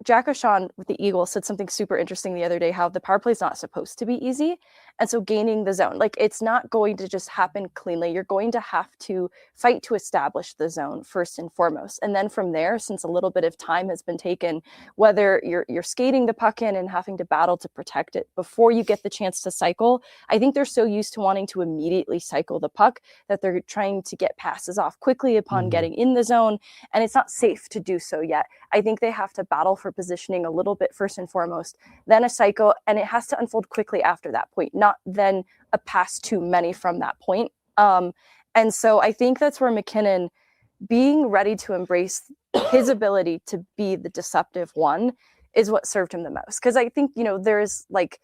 Jack O'Shawn with the Eagles said something super interesting the other day, how the power play is not supposed to be easy. And so gaining the zone, like it's not going to just happen cleanly. You're going to have to fight to establish the zone first and foremost. And then from there, since a little bit of time has been taken, whether you're skating the puck in and having to battle to protect it before you get the chance to cycle, I think they're so used to wanting to immediately cycle the puck that they're trying to get passes off quickly upon getting in the zone. And it's not safe to do so yet. I think they have to battle for positioning a little bit first and foremost, then a cycle, and it has to unfold quickly after that point, not then a pass too many from that point. And so I think that's where McKinnon being ready to embrace his ability to be the deceptive one is what served him the most. Because I think, there's like,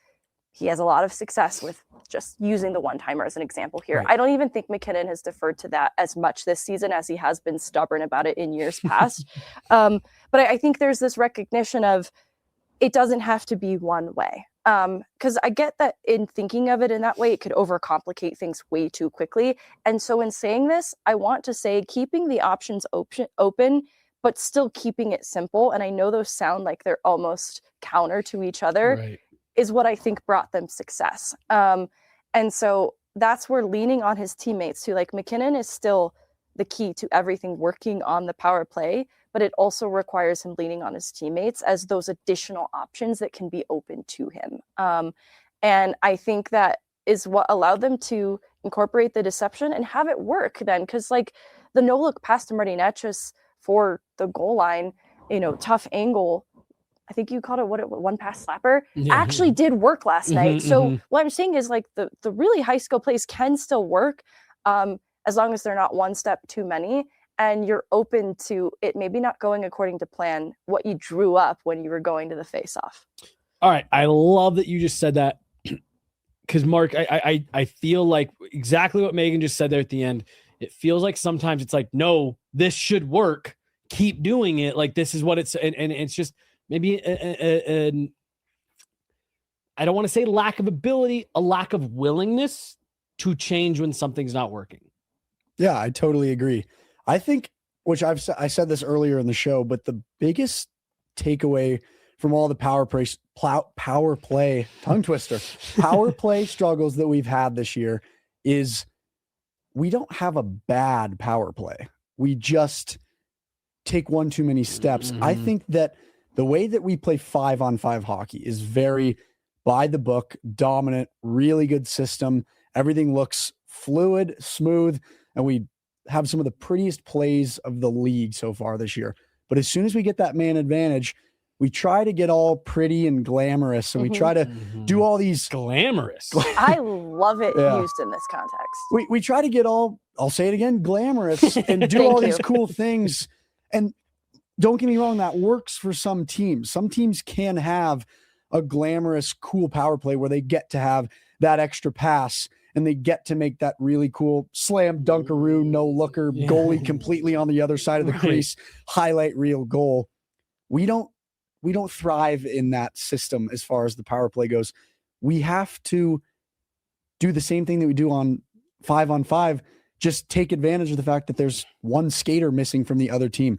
he has a lot of success with just using the one-timer as an example here. Right. I don't even think McKinnon has deferred to that as much this season as he has been stubborn about it in years past. But I think there's this recognition of it doesn't have to be one way. Because I get that in thinking of it in that way, it could overcomplicate things way too quickly. And so in saying this, I want to say keeping the options open, but still keeping it simple. And I know those sound like they're almost counter to each other. Right. Is what I think brought them success. And so that's where leaning on his teammates too, like McKinnon is still the key to everything working on the power play, but it also requires him leaning on his teammates as those additional options that can be open to him. And I think that is what allowed them to incorporate the deception and have it work then. Cause like the no look pass to Marty Netchus for the goal line, tough angle, I think you called it one pass slapper, actually did work last night. So what I'm saying is like the really high skill plays can still work as long as they're not one step too many. And you're open to it maybe not going according to plan, what you drew up when you were going to the face off. All right. I love that you just said that. Because Mark, I feel like exactly what Megan just said there at the end. It feels like sometimes it's like, no, this should work. Keep doing it. Like this is what it's, and it's just, maybe I don't want to say lack of ability, a lack of willingness to change when something's not working. Yeah, I totally agree. I think, which I said this earlier in the show, but the biggest takeaway from all the power play tongue twister, power play struggles that we've had this year is we don't have a bad power play. We just take one too many steps. I think that the way that we play 5-on-5 hockey is very by the book, dominant, really good system. Everything looks fluid, smooth, and we have some of the prettiest plays of the league so far this year. But as soon as we get that man advantage, we try to get all pretty and glamorous, and we try to do all these glamorous. I love it used in this context. We try to get all, I'll say it again, glamorous and do all these cool things. And don't get me wrong, that works for some teams. Some teams can have a glamorous, cool power play where they get to have that extra pass and they get to make that really cool slam dunkaroo, no looker, goalie completely on the other side of the crease, highlight reel goal. We don't thrive in that system as far as the power play goes. We have to do the same thing that we do on 5-on-5, just take advantage of the fact that there's one skater missing from the other team.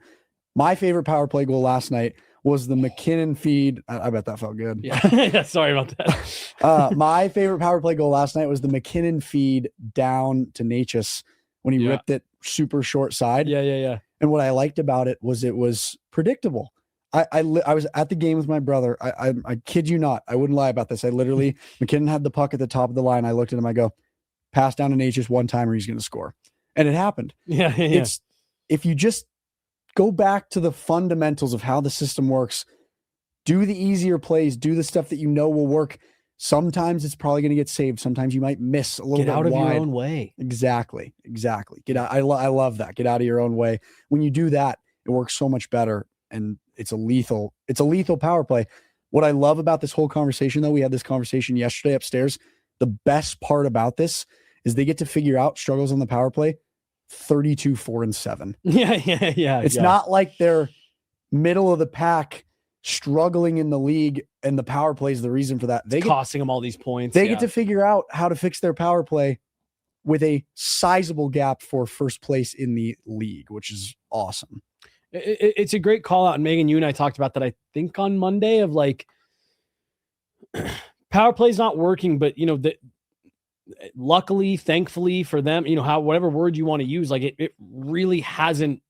My favorite power play goal last night was the McKinnon feed. I bet that felt good. Yeah, sorry about that. My favorite power play goal last night was the McKinnon feed down to Natchez when he ripped it super short side. Yeah. And what I liked about it was predictable. I was at the game with my brother. I kid you not. I wouldn't lie about this. I literally, McKinnon had the puck at the top of the line. I looked at him. I go, pass down to Natchez one time or he's going to score. And it happened. Yeah. If you just go back to the fundamentals of how the system works, do the easier plays, do the stuff that you know will work. Sometimes it's probably going to get saved. Sometimes you might miss a little bit out of wide. your own way. Exactly. Get out. I love that. Get out of your own way. When you do that, it works so much better. And it's a lethal power play. What I love about this whole conversation, though, we had this conversation yesterday upstairs. The best part about this is they get to figure out struggles on the power play 32, 4, and 7. Yeah. It's not like they're middle of the pack struggling in the league and the power play is the reason for that. They costing them all these points. They get to figure out how to fix their power play with a sizable gap for first place in the league, which is awesome. It's a great call out. And Megan, you and I talked about that, I think on Monday, of like power play's not working, but luckily, thankfully for them, whatever word you want to use, like it really hasn't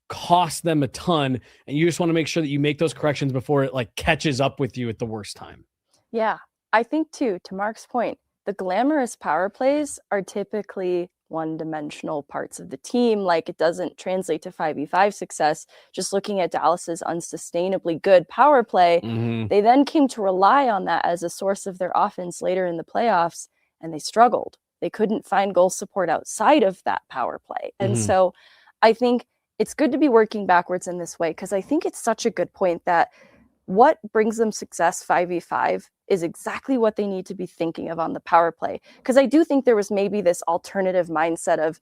cost them a ton. And you just want to make sure that you make those corrections before it like catches up with you at the worst time. Yeah. I think too, to Mark's point, the glamorous power plays are typically one-dimensional parts of the team. Like it doesn't translate to 5v5 success. Just looking at Dallas's unsustainably good power play, they then came to rely on that as a source of their offense later in the playoffs, and they struggled. They couldn't find goal support outside of that power play. And so I think it's good to be working backwards in this way, because I think it's such a good point that what brings them success 5v5 is exactly what they need to be thinking of on the power play. Because I do think there was maybe this alternative mindset of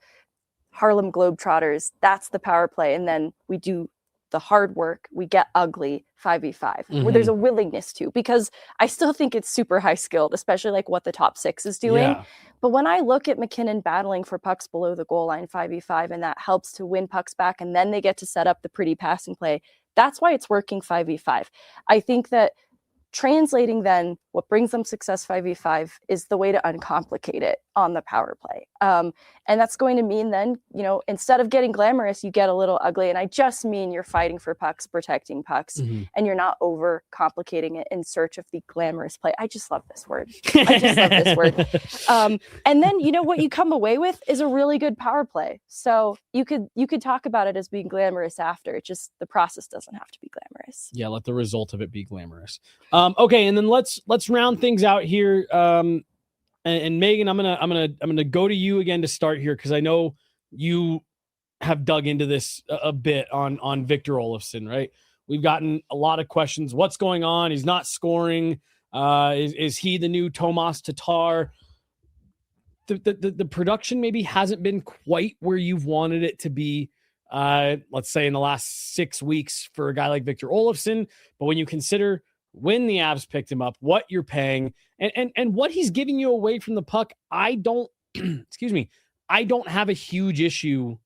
Harlem Globetrotters, that's the power play, and then we do the hard work, we get ugly 5v5, where there's a willingness to, because I still think it's super high skilled, especially like what the top six is doing. Yeah. But when I look at McKinnon battling for pucks below the goal line 5v5, and that helps to win pucks back, and then they get to set up the pretty passing play, that's why it's working 5v5. I think that translating then what brings them success 5v5 is the way to uncomplicate it on the power play. And that's going to mean then, instead of getting glamorous, you get a little ugly. And I just mean you're fighting for pucks, protecting pucks, and you're not over complicating it in search of the glamorous play. I just love this word. And then, what you come away with is a really good power play. So you could talk about it as being glamorous after. It just, the process doesn't have to be glamorous. Yeah. Let the result of it be glamorous. Okay. And then let's round things out here. And Megan, I'm gonna go to you again to start here, because I know you have dug into this a bit on Victor Olofsson, right? We've gotten a lot of questions. What's going on? He's not scoring. Is he the new Tomas Tatar? The production maybe hasn't been quite where you've wanted it to be. Let's say in the last 6 weeks for a guy like Victor Olofsson. But when you consider when the Avs picked him up, what you're paying, and what he's giving you away from the puck, I don't I don't have a huge issue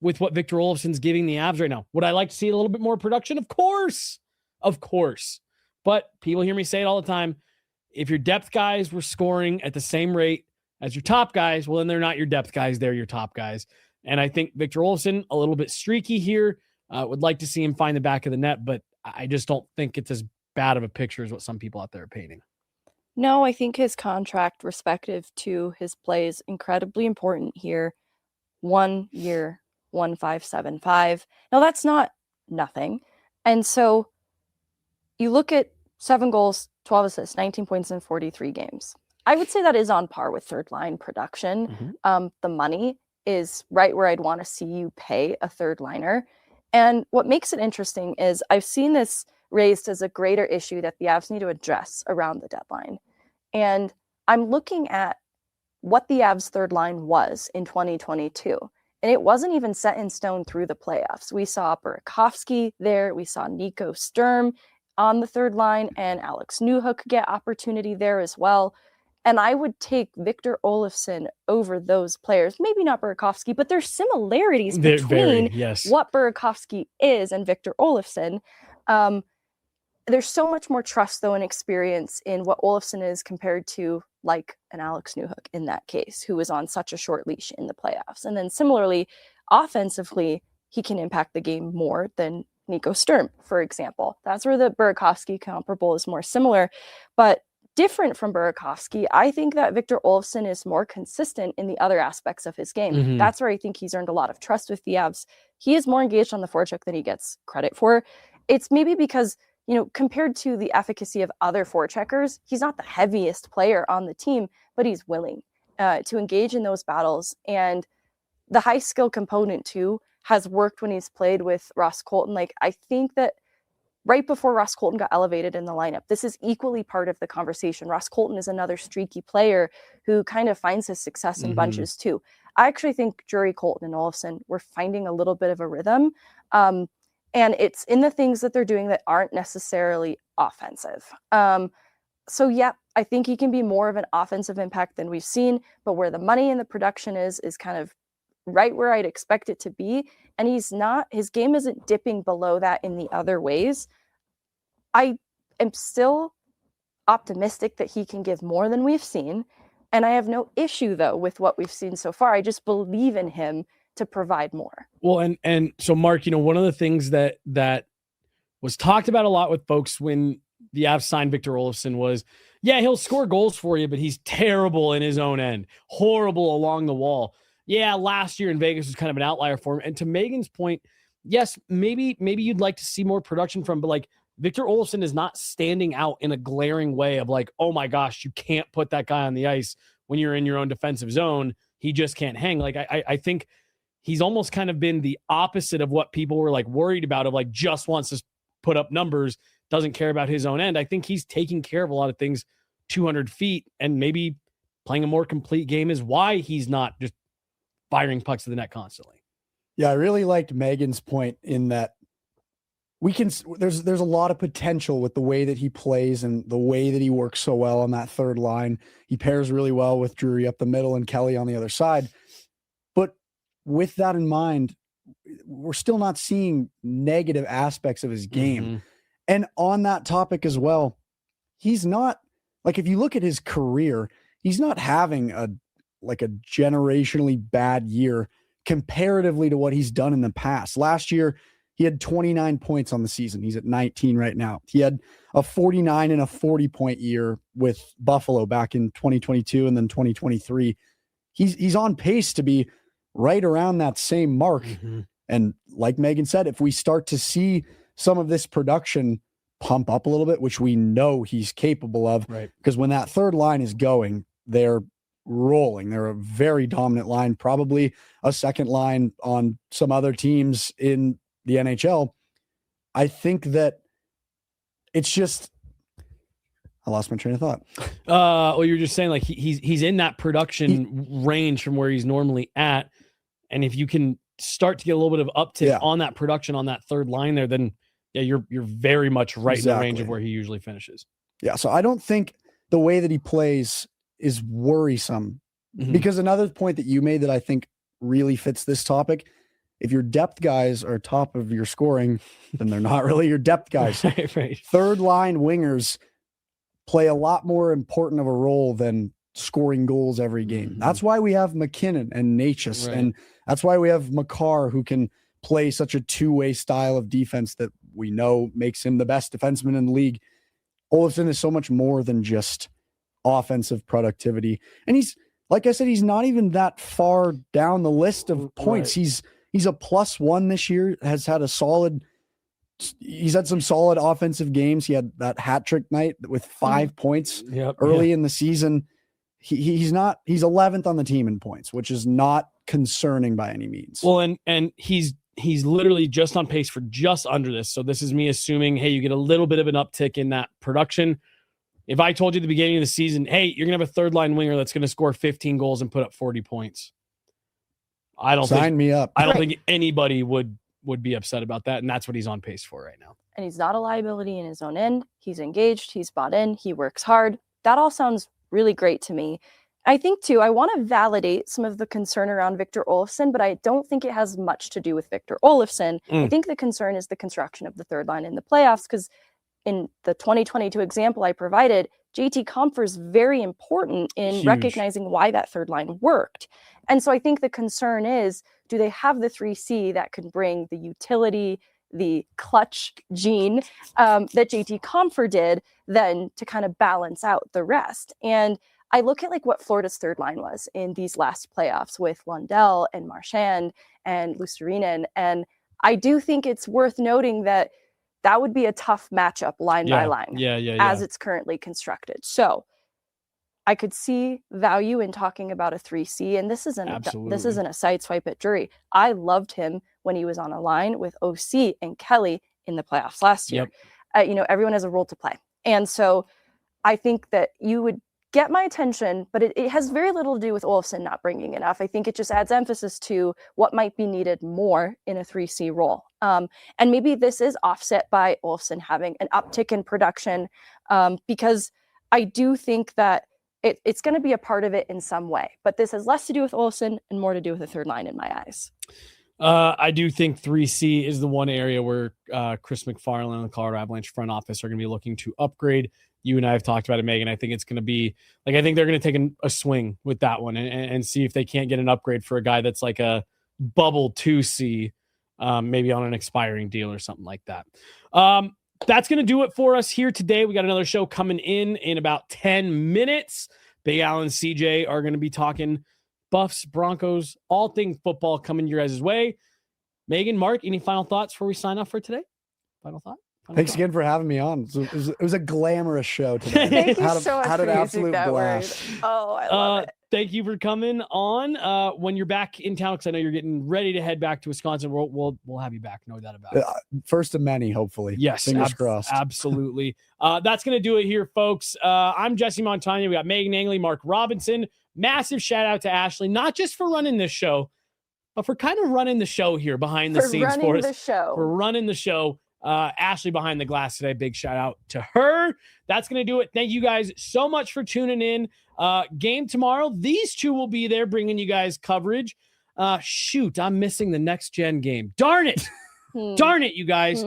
with what Victor Olofsson's giving the Avs right now. Would I like to see a little bit more production? Of course. But people hear me say it all the time. If your depth guys were scoring at the same rate as your top guys, well, then they're not your depth guys. They're your top guys. And I think Victor Olofsson, a little bit streaky here. Would like to see him find the back of the net, but I just don't think it's as bad of a picture as what some people out there are painting. No, I think his contract respective to his play is incredibly important here. 1 year, 1.575. Now that's not nothing. And so you look at 7 goals, 12 assists, 19 points in 43 games. I would say that is on par with third line production. The money is right where I'd want to see you pay a third liner. And what makes it interesting is I've seen this raised as a greater issue that the Avs need to address around the deadline. And I'm looking at what the Avs third line was in 2022. And it wasn't even set in stone through the playoffs. We saw Burakovsky there. We saw Nico Sturm on the third line, and Alex Newhook get opportunity there as well. And I would take Victor Olofsson over those players. Maybe not Burakovsky, but there's similarities between what Burakovsky is and Victor Olofsson. There's so much more trust, though, and experience in what Olofsson is compared to like an Alex Newhook in that case, who was on such a short leash in the playoffs. And then similarly, offensively, he can impact the game more than Nico Sturm, for example. That's where the Burakovsky comparable is more similar. But different from Burakovsky, I think that Victor Olofsson is more consistent in the other aspects of his game. Mm-hmm. That's where I think he's earned a lot of trust with the Avs. He is more engaged on the forecheck than he gets credit for. It's maybe because, you know, compared to the efficacy of other forecheckers, he's not the heaviest player on the team, but he's willing to engage in those battles. And the high skill component too has worked when he's played with Ross Colton. Like, I think that right before Ross Colton got elevated in the lineup, this is equally part of the conversation. Ross Colton is another streaky player who kind of finds his success in bunches too. I actually think Drury, Colton, and Olofsson were finding a little bit of a rhythm. And it's in the things that they're doing that aren't necessarily offensive. So yeah, I think he can be more of an offensive impact than we've seen, but where the money and the production is kind of right where I'd expect it to be. And his game isn't dipping below that in the other ways. I am still optimistic that he can give more than we've seen. And I have no issue though with what we've seen so far. I just believe in him to provide more. Well, and so Mark, you know, one of the things that was talked about a lot with folks when the Avs signed Victor Olofsson was, yeah, he'll score goals for you, but he's terrible in his own end, horrible along the wall. Yeah, last year in Vegas was kind of an outlier for him. And to Megan's point, yes, maybe you'd like to see more production from, but like Victor Olofsson is not standing out in a glaring way of like, oh my gosh, you can't put that guy on the ice when you're in your own defensive zone. He just can't hang. Like I think he's almost kind of been the opposite of what people were like worried about, of like just wants to put up numbers, doesn't care about his own end. I think he's taking care of a lot of things 200 feet, and maybe playing a more complete game is why he's not just firing pucks to the net constantly. Yeah, I really liked Megan's point in that there's a lot of potential with the way that he plays and the way that he works so well on that third line. He pairs really well with Drury up the middle and Kelly on the other side. But with that in mind, we're still not seeing negative aspects of his game. Mm-hmm. And on that topic as well, he's not, like, if you look at his career, he's not having a generationally bad year comparatively to what he's done in the past. Last year, he had 29 points on the season. He's at 19 right now. He had a 49 and a 40-point year with Buffalo back in 2022 and then 2023. He's on pace to be right around that same mark. Mm-hmm. And like Megan said, if we start to see some of this production pump up a little bit, which we know he's capable of, right? Because when that third line is going, they're rolling. They're a very dominant line, probably a second line on some other teams in the NHL. I think that it's just, I lost my train of thought. Well, you're just saying like he's in that production range from where he's normally at. And if you can start to get a little bit of uptick on that production on that third line there, then yeah, you're very much right in the range of where he usually finishes. Yeah. So I don't think the way that he plays is worrisome, because another point that you made that I think really fits this topic, if your depth guys are top of your scoring, then they're not really your depth guys. Right. Third line wingers play a lot more important of a role than scoring goals every game. That's why we have McKinnon and Natchez, and that's why we have Makar, who can play such a two-way style of defense that we know makes him the best defenseman in the league. Olofsson is so much more than just offensive productivity. And he's, like I said, he's not even that far down the list of points. He's a +1 this year, he's had some solid offensive games. He had that hat trick night with 5 points early in the season. He's 11th on the team in points, which is not concerning by any means. Well, and he's He's literally just on pace for just under this. So this is me assuming, hey, you get a little bit of an uptick in that production. If I told you at the beginning of the season, hey, you're going to have a third line winger that's going to score 15 goals and put up 40 points. I don't think anybody would be upset about that. And that's what he's on pace for right now. And he's not a liability in his own end. He's engaged. He's bought in. He works hard. That all sounds really great to me. I think, too, I want to validate some of the concern around Victor Olofsson, but I don't think it has much to do with Victor Olofsson. I think the concern is the construction of the third line in the playoffs, because in the 2022 example I provided, JT Compher is very important in recognizing why that third line worked. And so I think the concern is, do they have the 3C that can bring the utility, the clutch gene that JT Compher did, then to kind of balance out the rest? And I look at like what Florida's third line was in these last playoffs with Lundell and Marchand and Luostarinen. And I do think it's worth noting that that would be a tough matchup line by line as it's currently constructed. So I could see value in talking about a 3C, and this isn't a sideswipe at Drury. I loved him when he was on a line with OC and Kelly in the playoffs last year. Everyone has a role to play. And so I think that you would get my attention, but it has very little to do with Olofsson not bringing enough. I think it just adds emphasis to what might be needed more in a 3C role. And maybe this is offset by Olofsson having an uptick in production, because I do think that it's going to be a part of it in some way. But this has less to do with Olofsson and more to do with the third line in my eyes. I do think 3C is the one area where Chris McFarland and the Colorado Avalanche front office are going to be looking to upgrade. You and I have talked about it, Megan. I think it's going to be I think they're going to take a swing with that one and see if they can't get an upgrade for a guy that's like a bubble 2C, maybe on an expiring deal or something like that. That's going to do it for us here today. We got another show coming in about 10 minutes. Big Al and CJ are going to be talking Buffs, Broncos, all things football coming your guys' way. Megan, Mark, any final thoughts before we sign off for today? Final thought? Thanks again for having me on. It was a glamorous show today. Thank you so much for using that word. Oh, I love it. Thank you for coming on. When you're back in town, because I know you're getting ready to head back to Wisconsin, we'll have you back. No doubt about it. First of many, hopefully. Yes, fingers crossed. Absolutely. That's going to do it here, folks. I'm Jesse Montano. We got Meghan Angley, Mark Robinson. Massive shout out to Ashley, not just for running this show, but for kind of running the show here behind the scenes for us. For running the show. Ashley behind the glass today. Big shout out to her. That's going to do it. Thank you guys so much for tuning in. Game tomorrow. These two will be there bringing you guys coverage. Shoot, I'm missing the next gen game. Darn it. Darn it, you guys.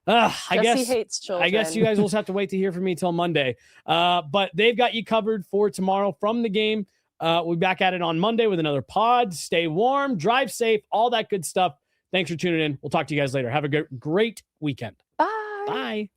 I guess you guys will just have to wait to hear from me till Monday. But they've got you covered for tomorrow from the game. We'll be back at it on Monday with another pod. Stay warm, drive safe, all that good stuff. Thanks for tuning in. We'll talk to you guys later. Have a great weekend. Bye. Bye.